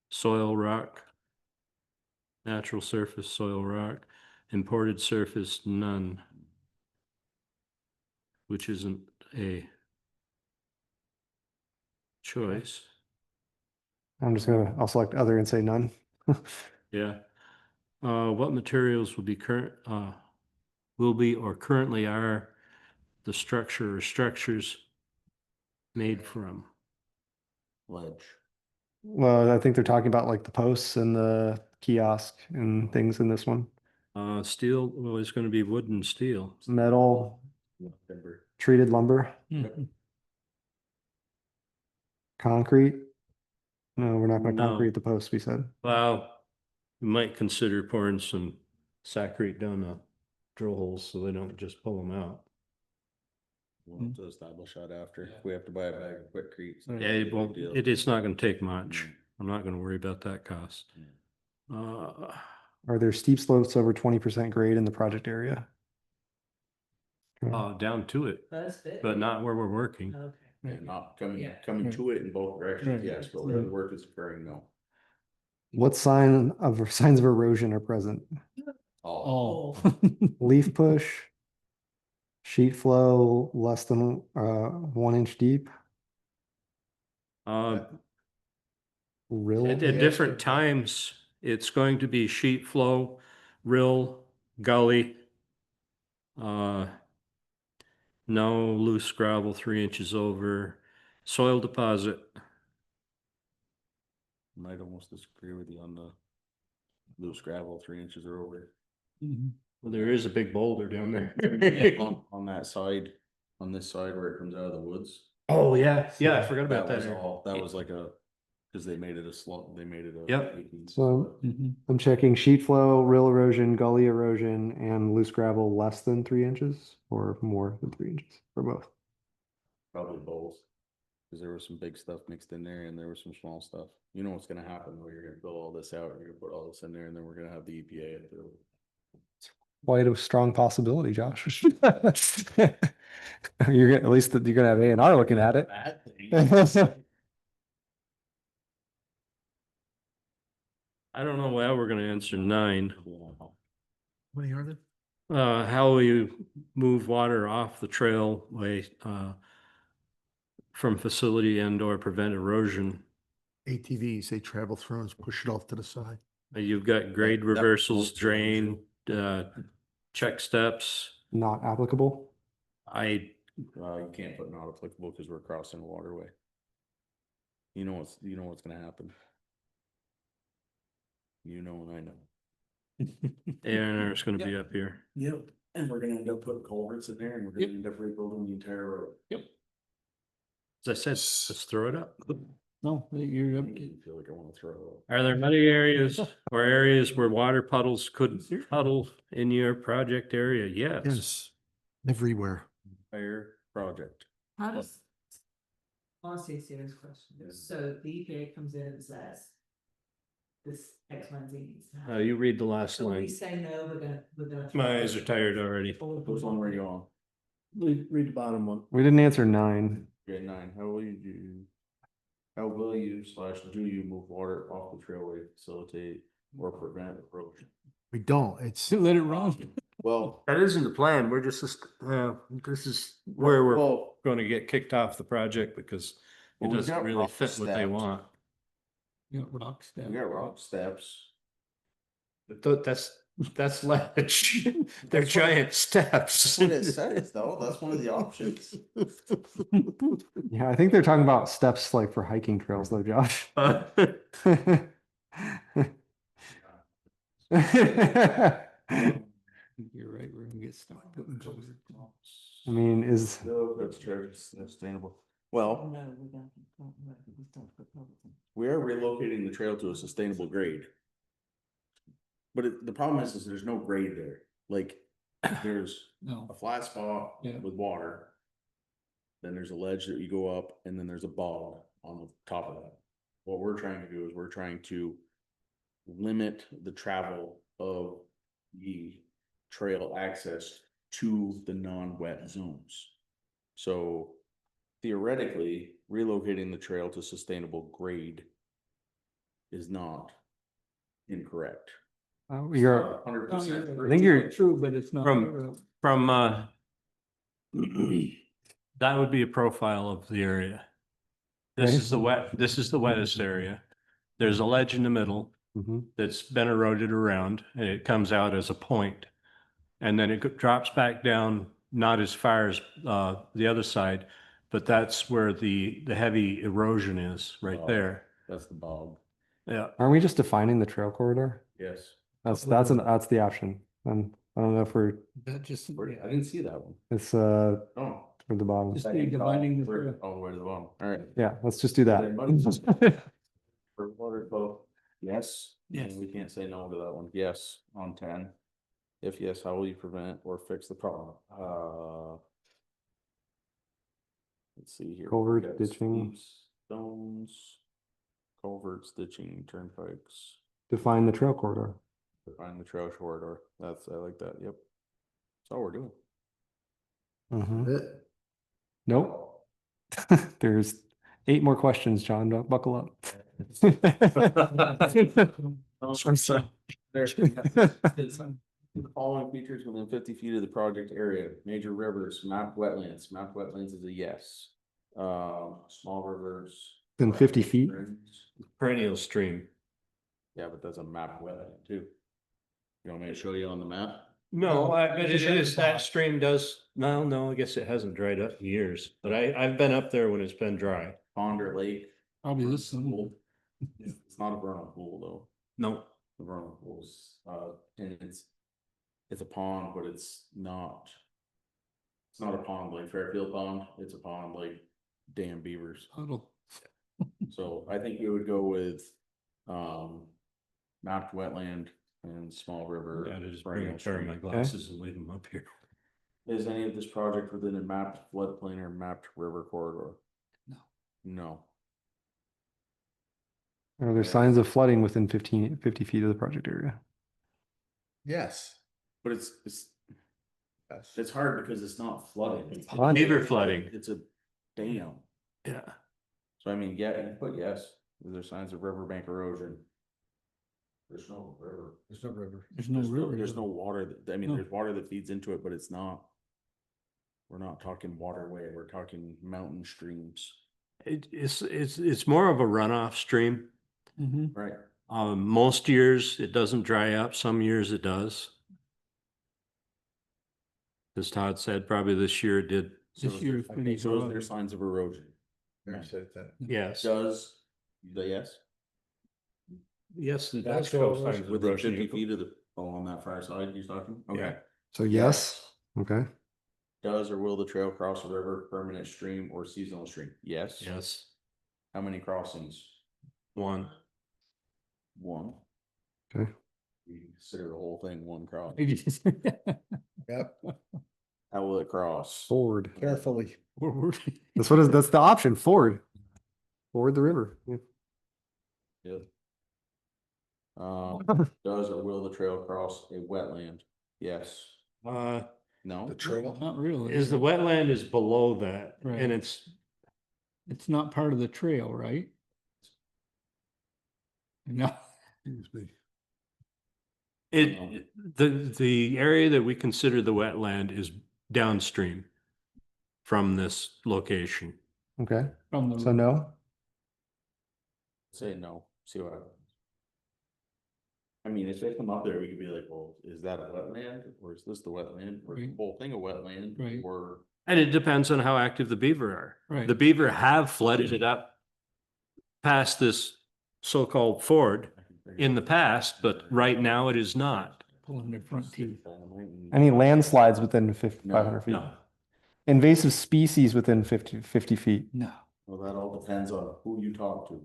Soil rock. Natural surface, soil rock. Imported surface, none. Which isn't a choice. I'll select other and say none. Yeah. What materials will be or currently are the structure or structures made from? Ledge. Well, I think they're talking about like the posts and the kiosk and things in this one. Steel, well, it's gonna be wood and steel. Metal, Timber. treated lumber, Mhm. concrete. No, we're not gonna No. concrete the posts, we said. Well, you might consider pouring some saccharine down the drill holes so they don't just pull them out. We'll have to establish that after. If we have to buy a bag of Quickcrete. Right. Yeah, it won't, it's not gonna take much. Mm. I'm not gonna worry about that cost. Are there steep slopes over 20% grade in the project area? Down to it, First bit. but not where we're working. Okay. And not coming, Yeah. coming Right. to it in both directions, Right. yes, but where the work is occurring, no. What signs of erosion are present? All. Oh. Leaf push, sheet flow less than 1 inch deep, Uh, rill. At different times, it's going to be sheet flow, rill, gully. No loose gravel 3 inches over, soil deposit. Might almost disagree with you on the loose gravel, 3 inches or over. Mhm. Well, there is a big boulder down there. On that side, on this side where it comes out of the woods. Oh, yeah, I forgot about That was that. all, that was like cause they made it a slope, they made it a. Yep. 18. So Mhm. I'm checking sheet flow, rill erosion, gully erosion, and loose gravel less than 3 inches or more than 3 inches for both. Probably both. Cause there was some big stuff mixed in there and there was some small stuff. You know what's gonna happen where you're gonna build all this out, you're gonna put all this in there and then we're gonna have the EPA. Quite a strong possibility, Josh. At least you're gonna have A&R looking at it. I don't know how we're gonna answer 9. How many are there? How will you move water off the trailway, from facility and or prevent erosion? ATVs, they travel through and push it off to the side. You've got grade That reversals, won't be drain, check steps. Not applicable. You can't put not applicable because we're crossing a waterway. You know what's gonna happen. You know and I know. and it's gonna be up here. Yep. And we're gonna end up putting culverts in there and we're gonna end up rebuilding the entire road. Yep. As I said, let's throw it up. No, you're, I feel like I wanna throw it up. Are there many areas or areas where water puddles could puddle in your project area? Yes. Yes, everywhere. Entire project. How does? Honestly, a serious question. Yeah. So the EPA comes in and says. This X, Y, and Z needs to happen. You read the last So we line. say no, we're gonna. My eyes are tired already. Which one were you on? Read the bottom one. We didn't answer 9. Okay, 9. How will you / do you move water off the trailway, facilitate or prevent erosion? We don't, it's, let it run. Well, That isn't the plan. We're just, this is where we're well, gonna get kicked off the project because it Well, we've doesn't got really rock fit what they steps. want. You know, rock step. we got rock steps. But that's ledge. They're That's what- giant steps. That's what it says though. That's one of the options. Yeah, I think they're talking about steps like for hiking trails though, Josh. You're right, we're gonna get stuck putting culvert. I mean, is, No, that's true. It's sustainable. Well, No, we don't put public in. we are relocating the trail to a sustainable grade. But the problem is there's no grade there. Like, there's a No, flat spot Yeah. with water. Then there's a ledge that you go up and then there's a bog on the top of that. What we're trying to do is we're trying to limit the travel of the trail access to the non-wet zones. So theoretically, relocating the trail to sustainable grade is not incorrect. You're, 100%. I think you're True, but it's not. From, that would be a profile of the area. This Okay. is this is the wettest area. There's a ledge in the middle Mhm. that's been eroded around and it comes out as a point. And then it drops back down, not as far as the other side, but that's where the heavy erosion is, right Oh. there. That's the bog. Yeah. Aren't we just defining the trail corridor? Yes. That's the option. I don't know if we're, That just, I didn't see that one. it's Oh. toward the bottom. Just be dividing the. We're all the way to the bottom. All right. Yeah, let's just do that. For water flow, yes. Yes. And we can't say no to that one. Yes, on 10. If yes, how will you prevent or fix the problem? Let's see here. Culvert, We got ditching. steep Stones, culverts, ditching, turnpikes, Define the trail corridor. define the trail corridor. I like that. Yep. That's all we're doing. Mhm. Nope. There's 8 more questions, John. Don't buckle up. I'm sorry. The following features within 50 feet of the project area, major rivers, mapped wetlands. Mapped wetlands is a yes. Small rivers. Within 50 feet? streams. Perennial stream. Yeah, but that's a mapped wetland too. You want me to show you on the map? No, but it Just is, that that stream does, no, I guess it hasn't dried up in years, but I've been up there when it's been dry. Pond or lake? Probably this Vernal one. pool. It's not a vernal pool though. No, The vernal pools, and it's a pond, but it's not a pond like Fairfield Pond. It's a pond like Dam Beavers. Puddle. So I think we would go with, mapped wetland and small river. yeah, to just bring a pair of my stream. glasses and leave them up here. Is any of this project within a mapped floodplain or mapped river corridor? No. No. Are there signs of flooding within 50 feet of the project area? Yes. But it's hard because it's not flooding. It's Pond. Beaver flooding. It's a dam. Yeah. So I mean, yeah, you put yes. Is there signs of riverbank erosion? There's no river. There's no river. There's no river. There's no water. I mean, No. there's water that feeds into it, but it's not. We're not talking waterway. We're talking mountain streams. It's more of a runoff stream. Mhm. Right. Most years it doesn't dry up, some years it does. As Todd said, probably this year it did. This year is pretty So is dry. there signs of erosion? There said that. Yes. Does, the yes? Yes, it That's does show all signs of Within erosion. 50 feet of the, on that far side you're talking? Okay. Yeah. So yes. Okay. Does or will the trail cross a river, permanent stream, or seasonal stream? Yes. Yes, How many crossings? one. One. Okay. You consider the whole thing one cross. Yep. How will it cross? Forward. Carefully. That's the option. Forward. Forward the river. Yeah. Yeah. Does or will the trail cross a wetland? Yes. No? The trail. Not really. Is the wetland is below that Right. and it's, It's not part of the trail, right? No. the area that we consider the wetland is downstream from this location. Okay. From the. So no. Say no, see what happens. I mean, if they come up there, we could be like, well, is that a wetland, or is this the wetland, or is the Right. whole thing a wetland, Right. or? And it depends on how active the beaver are. Right. The beaver have flooded it up past this so-called ford in the past, but right now it is not. Pulling their front teeth. Any landslides within 500 feet? No. Invasive species within 50 feet. No. Well, that all depends on who you talk to.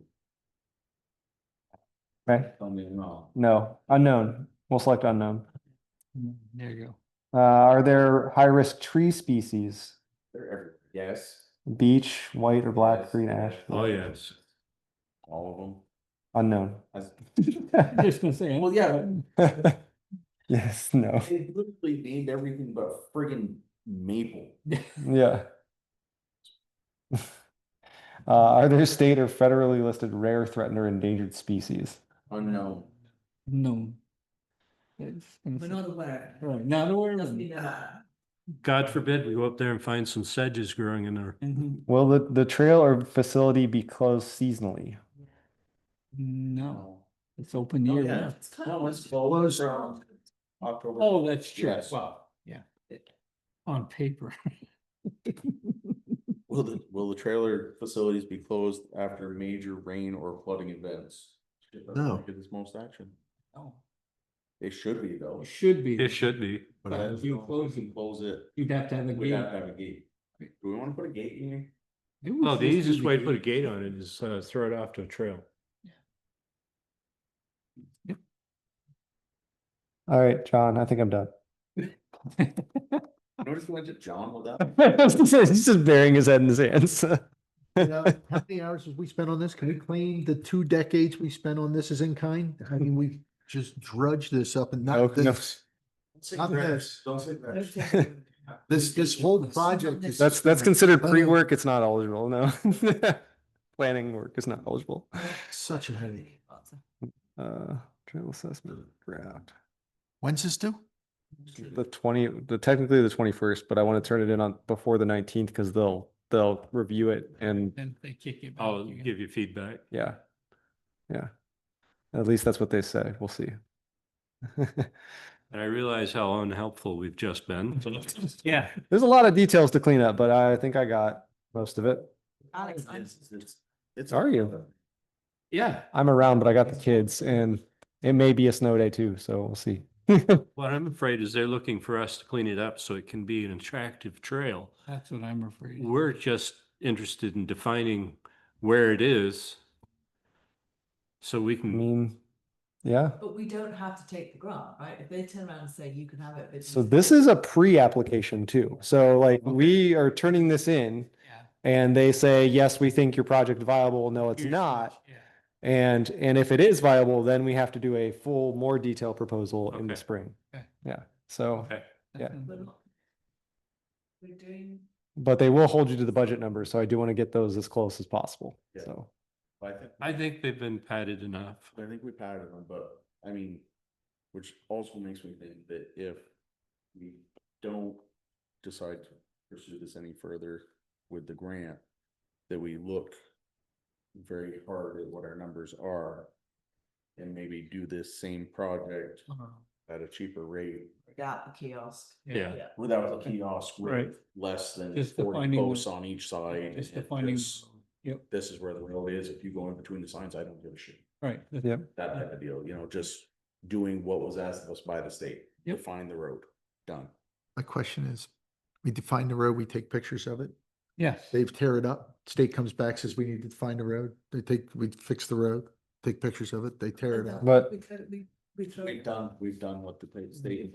Right? Tell me no. No. Unknown. We'll select unknown. There you Are there high-risk tree species? They're everywhere. Yes. Beech, white or black, Yes. green, ash? Oh, yes. All of them. Unknown. go. Just gonna say. Well, yeah. Yes, no. They literally named everything but friggin' maple. Yeah. Are there state or federally listed rare, threatened, or endangered species? Unknown. No. It's gonna We're say- not aware. Right, not aware of Doesn't it. mean that. God forbid we go up there and find some sedges growing in there. Mhm. Will the trail or facility be closed seasonally? No, it's open year. yeah. round. It's No, it's closed. closed. October. Oh, that's true. Yes. Wow, yeah. On paper. Will the trailer facilities be closed after major rain or flooding events? No. Get this most action. Oh, They should be though. it should be. It should be. But But if you close it, Close it. you'd have to have a We'd have to gate. have a gate. Do we wanna put a gate in here? It was Well, the just easiest do way to put a gate on it is throw it off to a trail. All right, John, I think I'm done. Notice we went to John with that? He's just burying his head in his hands. You know, how many hours have we spent on this? Can we claim the 2 decades we spent on this as in kind? I mean, we just drudged this up and No, not this. Not this. Don't say that. This whole project is. That's considered pre-work. It's not eligible, no. Planning work is not eligible. Such a headache. Trail assessment draft. When's this due? Technically the 21st, but I want to turn it in on before the 19th because they'll review it and Then they kick it back. I'll again. give you feedback. yeah. At least that's what they say. We'll see. And I realize how unhelpful we've just been. Yeah. There's a lot of details to clean up, but I think I got most of it. Alex, It's. Are you? Yeah. I'm around, but I got the kids and it may be a snow day too, so we'll see. What I'm afraid is they're looking for us to clean it up so it can be an attractive trail. That's what I'm afraid. We're just interested in defining where it is. So we I can, mean, yeah. but we don't have to take the grant, right? If they turn around and say you can have it. but So you- this is a pre-application too. So like we are turning this in Yeah. and they say, yes, we think your project viable. No, it's Here's not. yeah. And if it is viable, then we have to do a full, more detailed proposal in the Okay. spring. Okay. Yeah. So, okay. Yeah. We're not- We're doing. but they will hold you to the budget numbers. So I do want to get those as close as possible. Yeah. So, I think they've been padded enough. I think we patted them, but I mean, which also makes me think that if we don't decide to pursue this any further with the grant, that we look very hard at what our numbers are and maybe do this same project at a cheaper rate Without the kiosk. Yeah. without the kiosk, Right. with less than Just 40 defining the- posts on each side. Just and defining, this- This is where the road is. If you go in between the signs, I don't give a shit. right. yep. That type of deal, just doing what was asked of us by the state. Yep. Define the road, done. My question is, we define the road, we take pictures of it. Yes. They tear it up. State comes back, says we need to define the road. We fix the road, take pictures of it, they tear it up. But- We throw it. We've done what the state.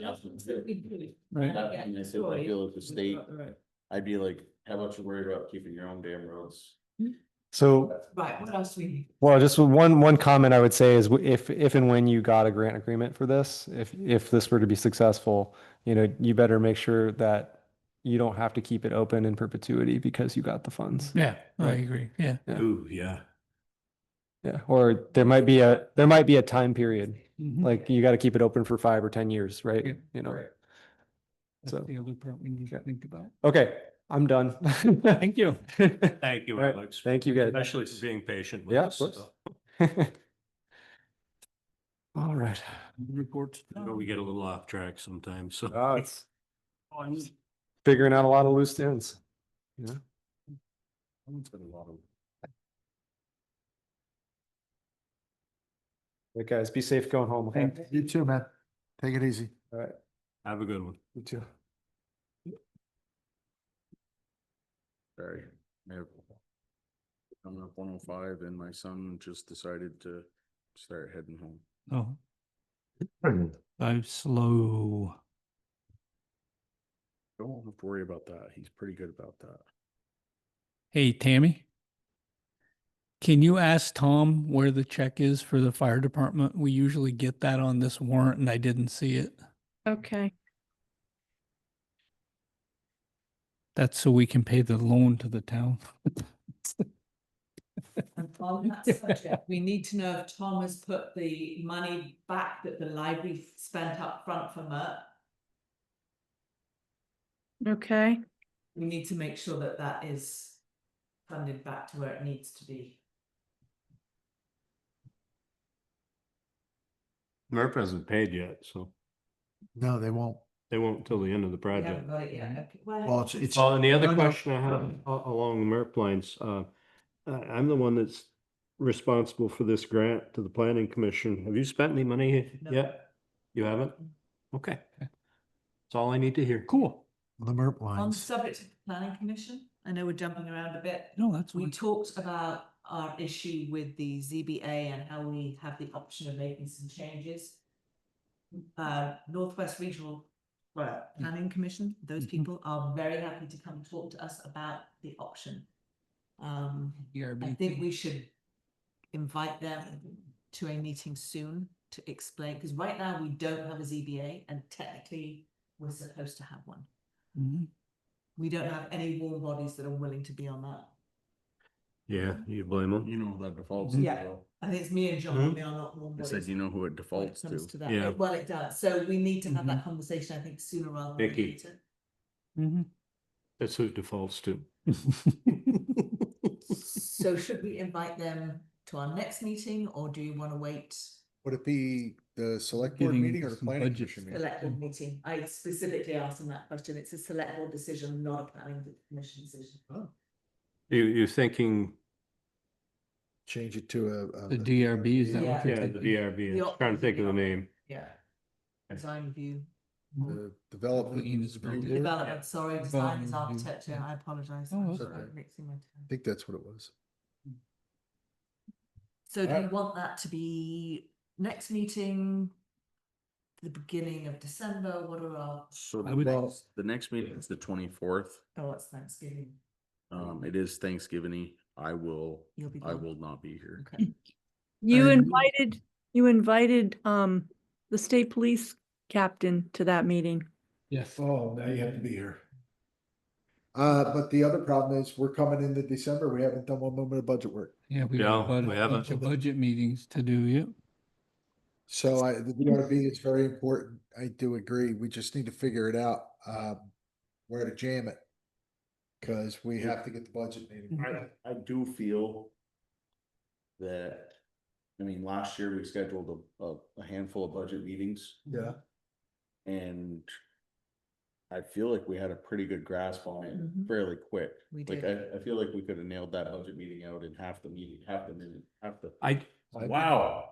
Right. That- and I said, I feel like the state, Right, I'd be like, how about you worry about keeping your own damn roads? So, what else do we need? well, just one comment I would say is if and when you got a grant agreement for this, if this were to be successful, you better make sure that you don't have to keep it open in perpetuity because you got the funds. Yeah, I Right. agree. Yeah. Yeah. Ooh, yeah. Yeah, or there might be a time period, Mhm. like you got to keep it open for 5 or 10 years, right? Yeah. That's so- the other part we need to think about. Okay, I'm done. Thank you. Thank you, All right, Alex. thank you, guys. Especially for being patient with Yeah, us. of course. All right. Reports. I know we get a little off track sometimes, so. It's figuring out a lot of loose ends. Yeah. It's been a lot of. Right, guys, be safe going home. Okay. You too, man. Take it easy. All right. Have a good one. You too. Sorry. Coming up 105 and my son just decided to start heading home. Oh. I'm slow. Don't have to worry about that. He's pretty good about that. Hey, Tammy. Can you ask Tom where the check is for the fire department? We usually get that on this warrant and I didn't see it. Okay. That's so we can pay the loan to the town. And on that subject, we need to know if Tom has put the money back that the library spent up front for MERT. Okay, We need to make sure that that is funded back to where it needs to be. MERP hasn't paid yet, so No, they won't. they won't until the end of the We haven't project. got it yet. Okay, Well, it's. Well, and the other no, no. question I have along the MERP lines, I'm the one that's responsible for this grant to the planning commission. Have you spent any money No. yet? You haven't? Okay. That's all I need to hear. Cool. The MERP On the lines. subject of the planning commission, I know we're jumping around a bit. No, that's We fine. talked about our issue with the ZBA and how we have the option of making some changes. Northwest Regional Planning Commission, those Mhm. people are very happy to come talk to us about the option. I ERB think thing. we should invite them to a meeting soon to explain, because right now we don't have a ZBA and technically we're supposed to have one. Mhm. We don't have any warm bodies that are willing to be on that. Yeah, you blame them? You know who that defaults Mhm. to. Yeah. though. I think it's me and John, we are not warm I bodies. said, you know who it when it defaults comes to. to that. Yeah. Well, it does, so we need to have that Mhm. conversation, I think, sooner rather than Vicky. later. Mhm. That's who it defaults to. So should we invite them to our next meeting, or do you wanna wait? Would it be the select board Getting meeting into or the some planning budget commission meeting? Select board meeting, I specifically asked them that question, it's a select board decision, not a planning commission decision. You're thinking, Change it to The DRB, is that Yeah. what you're yeah, the thinking? DRB. The I'm trying to think of the option. name. Yeah. Design review, the development. Ian is about review there. board? development, sorry, design Development is review, architecture, yeah. I apologize. Oh, I'm that's sorry, okay. mixing my I think that's what it was. So do you want that to be next meeting? The beginning of December, what are our, So I the would- next meeting is the 24th. oh, it's Thanksgiving, It is Thanksgiving. I will you'll be I gone. will not be here. Okay, you And- invited the state police captain to that meeting. Yes. Oh, now you have to be here. But the other problem is we're coming into December. We haven't done one moment of budget work. Yeah, we Yeah, got a we bunch haven't. of budget meetings to do, yeah. So the DRB is very important. I do agree. We just need to figure it out, where to jam it. Cause we have to get the budget meeting. I do feel that, I mean, last year we scheduled a handful of budget meetings Yeah. and I feel like we had a pretty good grasp on it Mhm. fairly quick. We Like, did. I feel like we could have nailed that budget meeting out in half the meeting, half the minute, half the. Wow.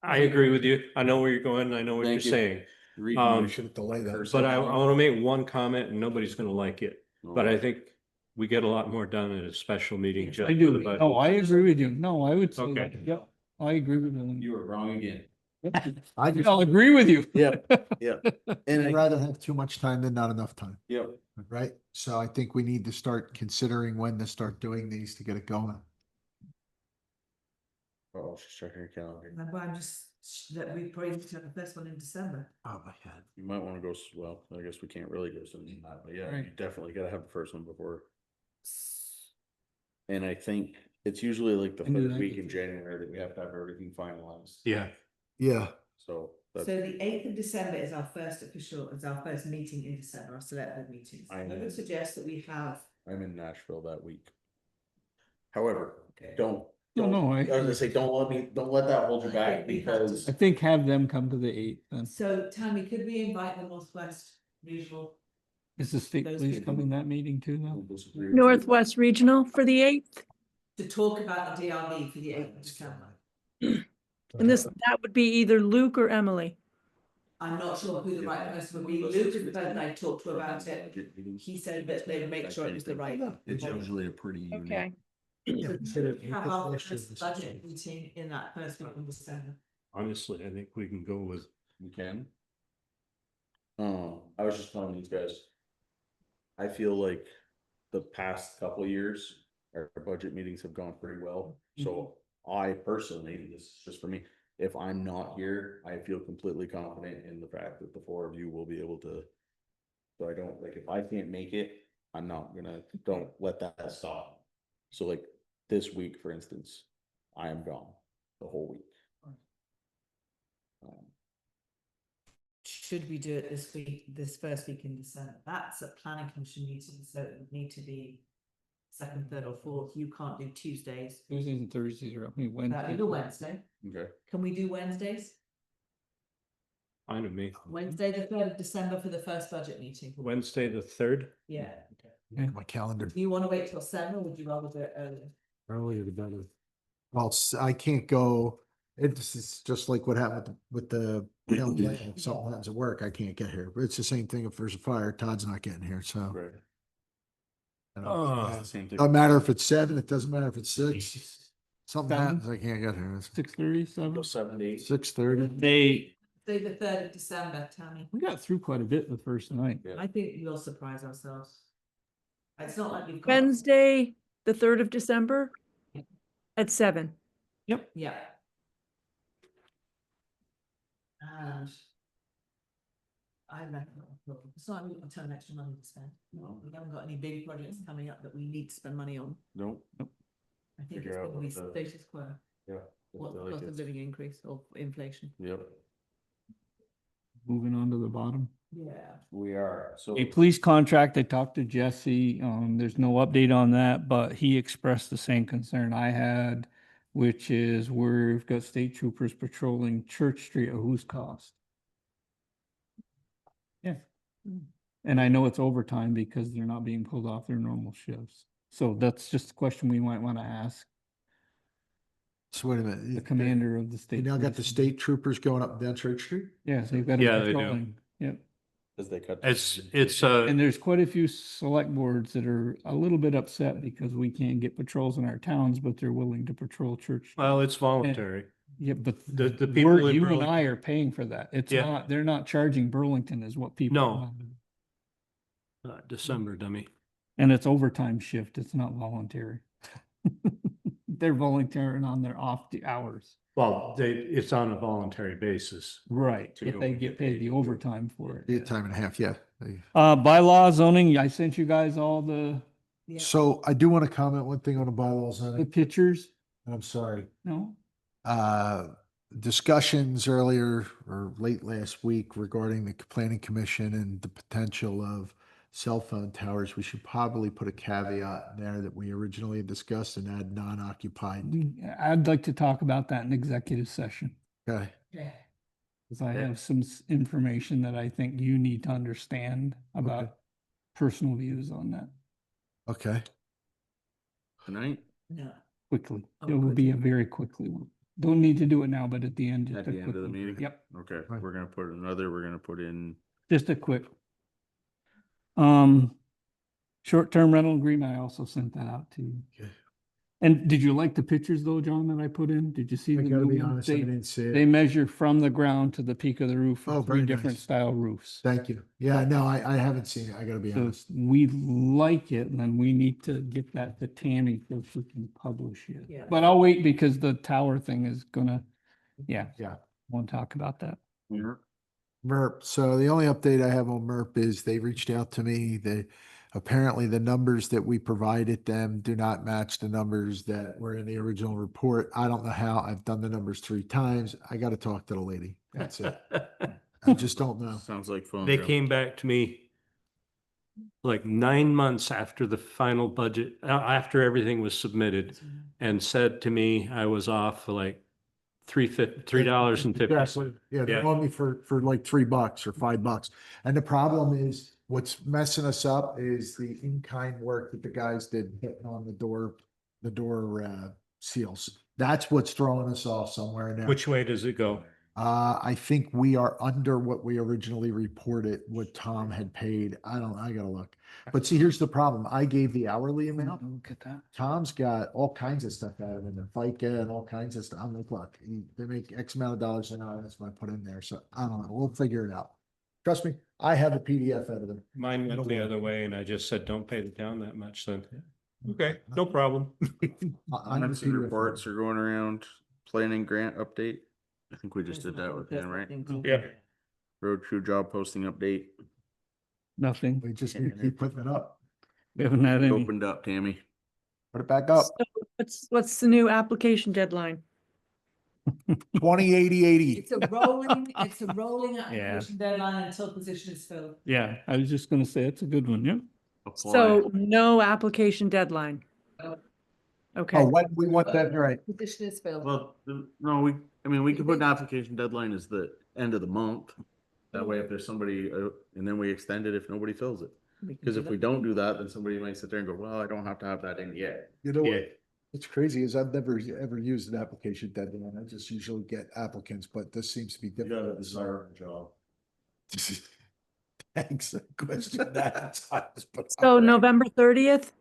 I agree with you. I know where you're going. I know what you're Thank you. saying. We Um, should have delayed that. But I want to make one comment and nobody's going to like it. But No. I think we get a lot more done at a special meeting. Yes, just I for do. the budget. No, I agree with you. No, I would say, Okay. that. Yep, I agree with you. You were wrong again. I just, I'll agree with you. Yeah, yeah. and I'd And rather have too much time than not enough time, Yep. right? So I think we need to start considering when to start doing these to get it going. Oh, she's checking her calendar. Remember, I'm just, that we probably need to have the first one in December. Oh, my God. You might wanna go, well, I guess we can't really go sooner than that, but yeah, you Right. definitely gotta have the first one before. And I think it's usually like the I knew first that week could in be- January that we have to have everything finalized. Yeah. Yeah, So So that's, the 8th of December is our first official, is our first meeting in December, our select board meetings. I I know. would suggest that we have. I'm in Nashville that week. However, don't. No, no, I was gonna say, don't let that hold you I back think we have to- because I think have them come to the 8th then. So Tammy, could we invite the Northwest Regional? Is the state Those police people- coming that meeting too I'll though? disagree with you. Northwest Regional for the 8th. To talk about the DRB for the 8th of December. And that would be either Luke or Emily. I'm not sure who the right person would be. Luke is the person I talked to about it. He said that they would make sure it was the right. It's usually a pretty unique. Okay. So have our first budget meeting in that first week in December. Honestly, I think we can go with, You can. I was just telling these guys. I feel like the past couple of years, our budget meetings have gone pretty well. So I personally, this is just for me, if I'm not here, I feel completely confident in the fact that the four of you will be able to. So I don't, like, if I can't make it, I'm not gonna, don't let that stop. So like, this week, for instance, I am gone the whole week. Should we do it this week, this first week in December? That's a planning commission meeting, so it would need to be second, third or fourth. You can't do Tuesdays. Tuesdays and Thursdays are up. Wednesday. Either Wednesday. Okay. Can we do Wednesdays? Fine with me. Wednesday, the 3rd of December for the first budget meeting. Wednesday, the 3rd? Yeah. My calendar. Do you want to wait till 7 or would you rather do it earlier? Earlier the better. Well, I can't go, it's just like what happened with the hill plant. If something happens at work, I can't get here. But it's the same thing if there's a fire, Todd's not getting here, so. Right. you know, Oh, Same thing. Doesn't matter if it's 7, it doesn't matter if it's 6. Something 7? happens, I can't get here. 6:30, 7? Go 7 to 8. 6:30. They, Say the 3rd of December, Tammy. we got through quite a bit the first night. Yeah. I think we'll surprise ourselves. It's not like we've got. Wednesday, the 3rd of December at 7. Yeah. And. I reckon, it's not like a ton of extra money to spend. No. We haven't got any big projects coming up that we need to spend money on. Nope. I think it's Figure out gonna be what the- status quo, Yeah. what the cost of living increase or inflation. Yep, Moving on to the bottom. Yeah. we are. So A police contract, I talked to Jesse, there's no update on that, but he expressed the same concern I had, which is we've got state troopers patrolling Church Street at whose cost? Yeah. And I know it's overtime because they're not being pulled off their normal shifts. So that's just a question we might want to ask So wait a minute. the commander of the You state. now got the police. state troopers going up and down Church Street? Yeah, they've got. Yeah, them they do. patrolling. Yep. as they cut. It's And there's quite a few select boards that are a little bit upset because we can't get patrols in our towns, but they're willing to patrol Church. well, it's voluntary. Yeah, but The people we're, in you and Burlington- I are paying for that. It's Yeah. not, they're not charging Burlington is what people. No. want. December, dummy. And it's overtime shift. It's not voluntary. They're volunteering on their off the hours. Well, it's on a voluntary basis. Right. To If go they and get get paid paid the to do it. overtime for it. Yeah, time and a half, yeah. Bylaw zoning, I sent you guys all the Yeah. So I do want to comment one thing on the bylaws on it. pictures. I'm sorry. No? Discussions earlier or late last week regarding the planning commission and the potential of cell phone towers. We should probably put a caveat in there that we originally discussed and add non-occupied. I'd like to talk about that in executive session. Okay, Yeah. Because I have some information that I think you need to understand about Okay. personal views on that okay. Tonight, No. quickly. Oh, It will be a very quickly one. Don't need to do it now, but at the end. just at a the end of the quick one. meeting? Yep, Okay, Right. we're gonna put in, just a quick. Short-term rental agreement, I also sent that out to you. Okay. And did you like the pictures though, John, that I put in? Did you see I the gotta new be ones? honest, I They, didn't see they it. measure from the ground to the peak of the roof Oh, for three very different nice. style roofs. Thank you. Yeah, no, I haven't seen it. I gotta be So honest. if we like it, then we need to get that to Tammy so she can publish it. Yeah. But I'll wait because the tower thing is gonna, yeah, Yeah. won't talk about that. MERP. So the only update I have on MERP is they reached out to me. Apparently the numbers that we provided them do not match the numbers that were in the original report. I don't know how. I've done the numbers 3 times. I got to talk to the lady. That's it. I just don't know. sounds like fun. They Joe. came back to me like 9 months after the final budget, after everything was submitted, and said to me I was off for like $3.50. Exactly. Yeah, they're Yeah. on me for like $3 or $5. And the problem is what's messing us up is the in-kind work that the guys did hitting on the door seals. That's what's throwing us off somewhere in there. Which way does it go? I think we are under what we originally reported, what Tom had paid. I gotta look. But see, here's the problem. I gave the hourly amount. Look at that. Tom's got all kinds of stuff out of it, and FICA and all kinds of stuff. I'm like, look, they make X amount of dollars an hour. That's what I put in there. So I don't know. We'll figure it out. Trust me, I have a PDF editor. Mine went the other way and I just said, don't pay the town that much then. Okay, no problem. I'm the Emergency PDF reports editor. are going around, planning grant update. I think we just did that with him, right? Yeah. Road crew job posting update. Nothing. We just need to keep putting it up. We haven't had any. Opened up, Tammy. Put it back up. What's the new application deadline? 2080. It's a rolling application deadline until position is filled. Yeah, I was just gonna say, it's a good one, yeah. Apply. So no application deadline. Okay, Oh, what, we want that, right? Position is filled. Well, no, we could put an application deadline as the end of the month. That way, if there's somebody, and then we extend it if nobody fills it. Because if we don't do that, then somebody might sit there and go, well, I don't have to have that in yet. You know Yeah. what? What's crazy is I've never ever used an application deadline. I just usually get applicants, but this seems to be different. job. Thanks. Question that. so November 30th?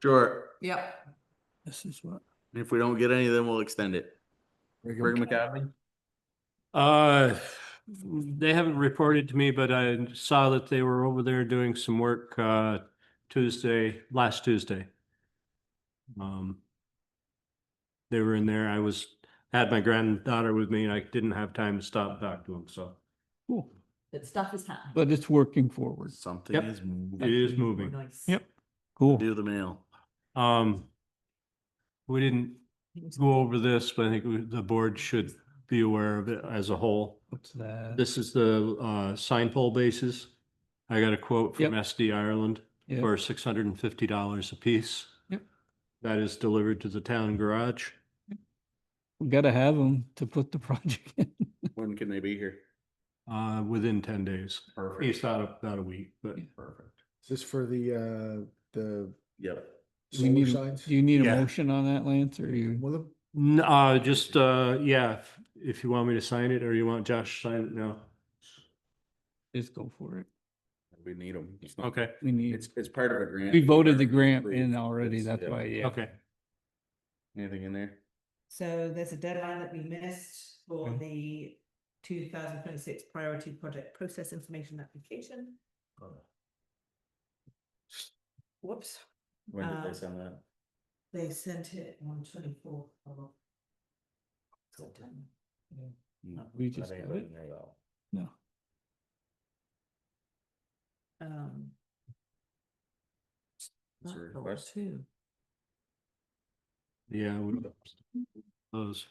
Sure. Yep. This is what. And if we don't get any, then we'll extend it. Brigham Academy? They haven't reported to me, but I saw that they were over there doing some work, last Tuesday. They were in there. Had my granddaughter with me and I didn't have time to stop and talk to them, so Cool, That stuff is happening. but it's working forward. Something Yep. is it moving. is moving. Nice. Yep. Cool. Do the mail. We didn't go over this, but I think the board should be aware of it as a whole. What's that? This is the sign pole bases. I got a quote from Yep. SD Ireland Yep. for $650 a piece. Yep. That is delivered to the town garage. We gotta have them to put the project in. When can they be here? Within 10 days. Perfect. It's about a week, but Perfect. Is this for the Yep. Do we solar need, signs? do you need a Yeah. motion on that, Lance, or you? With them? just, yeah, if you want me to sign it or you want Josh to sign it now. Just go for it. We need them. Okay, We need, It's part of a grant. we voted the grant in already, It's- that's yeah. why, yeah. okay. Anything in there? So there's a deadline that we missed for Okay. the 2026 priority project process information application. Whoops, When did Uh, they send that? they sent it on 24th of September. No, We just that ain't got it. in there though. No. It's a that got request. two. Yeah. Those.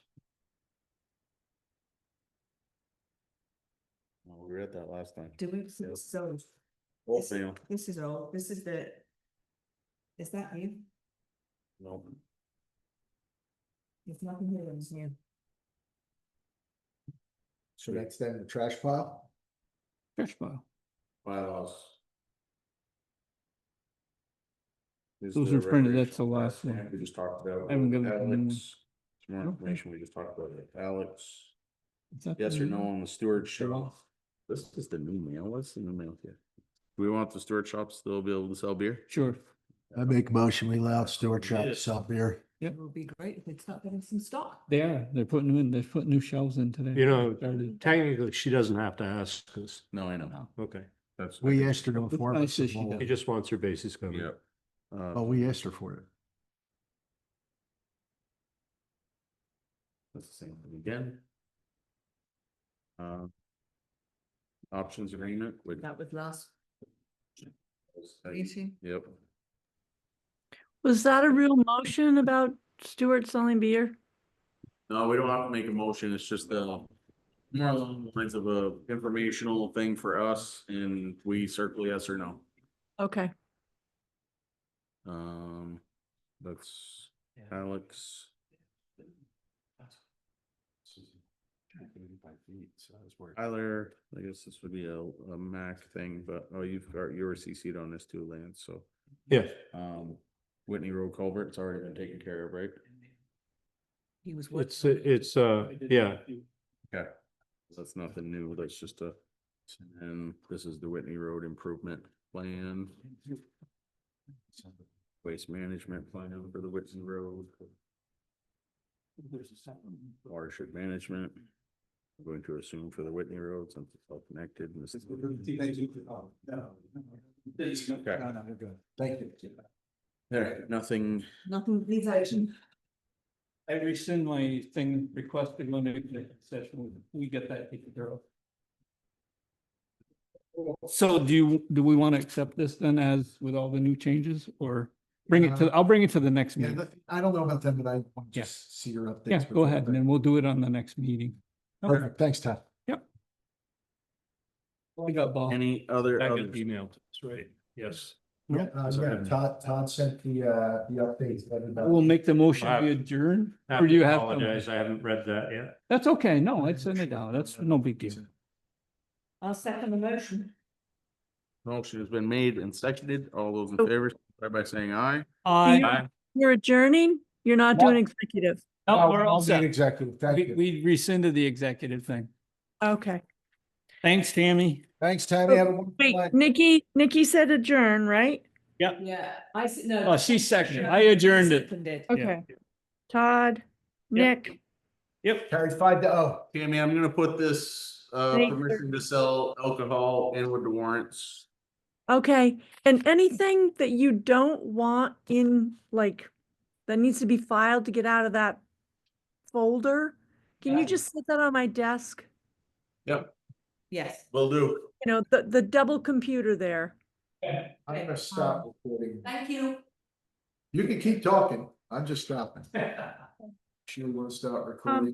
Well, we read that last time. Do we, Yep. so Whole this- thing. this is all, this is is that you? Nope. There's nothing here that is new. So that's then the trash pile? Trash pile. Bylaws. These Those the are printed, recreational that's the last park one. We just talked about. I haven't got it. Alex. Some more Okay. information we just talked about it. Alex. Is that Yes the or new- no on the steward Sure. shop? This is the new mail. What's the new mail here? Do we want the steward shop still be able to sell beer? Sure. I make a motion, we allow Stewart Shop to sell beer. Yep. It would be great if they'd start getting some stock. They are, they're putting them in, they're putting new shelves in today. You know, Started. technically, she doesn't have to ask us. No, I know. No. Okay. That's. We asked her to It's inform nice us. that of she all- does. He just wants her bases covered. Yep. Oh, we asked her for it. That's the same thing again. Options agreement with. That was last meeting. Yep. Was that a real motion about Stewart selling beer? No, we don't have to make a motion. It's just more along the lines of a informational thing for us and we circle yes or no. Okay, That's Alex. Tyler, I guess this would be a Mac thing, but you were CC'd on this too, Lance, so. Yeah. Whitney Road culvert, it's already been taken care of, right? He was. It's, yeah, Okay. That's nothing new, that's just and this is the Whitney Road improvement plan. Waste management plan for the Whitney Road. Watershed management. I'm going to assume for the Whitney Road since it's all connected. And this is. Okay. No, no, we're good. Thank you. There, nothing. Nothing needs action. I rescind my thing requested when the session, we get that taken care of. So do we want to accept this then as with all the new changes or Bring it to, I'll bring it to the next Yeah, meeting. I don't know about them, but I want to Yeah. just see your updates. Yeah, go before ahead, and then we'll do it on the next meeting. Okay. Perfect, thanks, Todd. What we got, Bob? Any other? I got others? emailed, that's right, yes. Yeah, Todd sent the updates. to everybody. We'll make the motion I to have- adjourn, I or do you have? apologize, I haven't read that yet. That's okay, no, I'd send it down, that's no big deal. I'll second the motion. Motion has been made and seconded. All those in Oh. favor, start by saying aye. Aye. You're adjourning? You're not doing executive? No, we're all I'll be set. executive, thank you. We rescinded the executive thing. Okay. Thanks, Tammy. Thanks, Tammy. Have a wonderful Wait, night. Nikki said adjourn, right? Yeah, no. Oh, she seconded. I adjourned it. Seconded. Okay. Todd, Yep. Nick, Yep. Carried 5-0. Tammy, I'm gonna put this, Thank you. permission to sell alcohol in with the warrants. okay. And anything that you don't want in, like, that needs to be filed to get out of that folder, can you just set that on my desk? Yep, Yes. will do. You know, the double computer there. I'm gonna stop recording. Thank you. You can keep talking. I'm just stopping. She will start recording.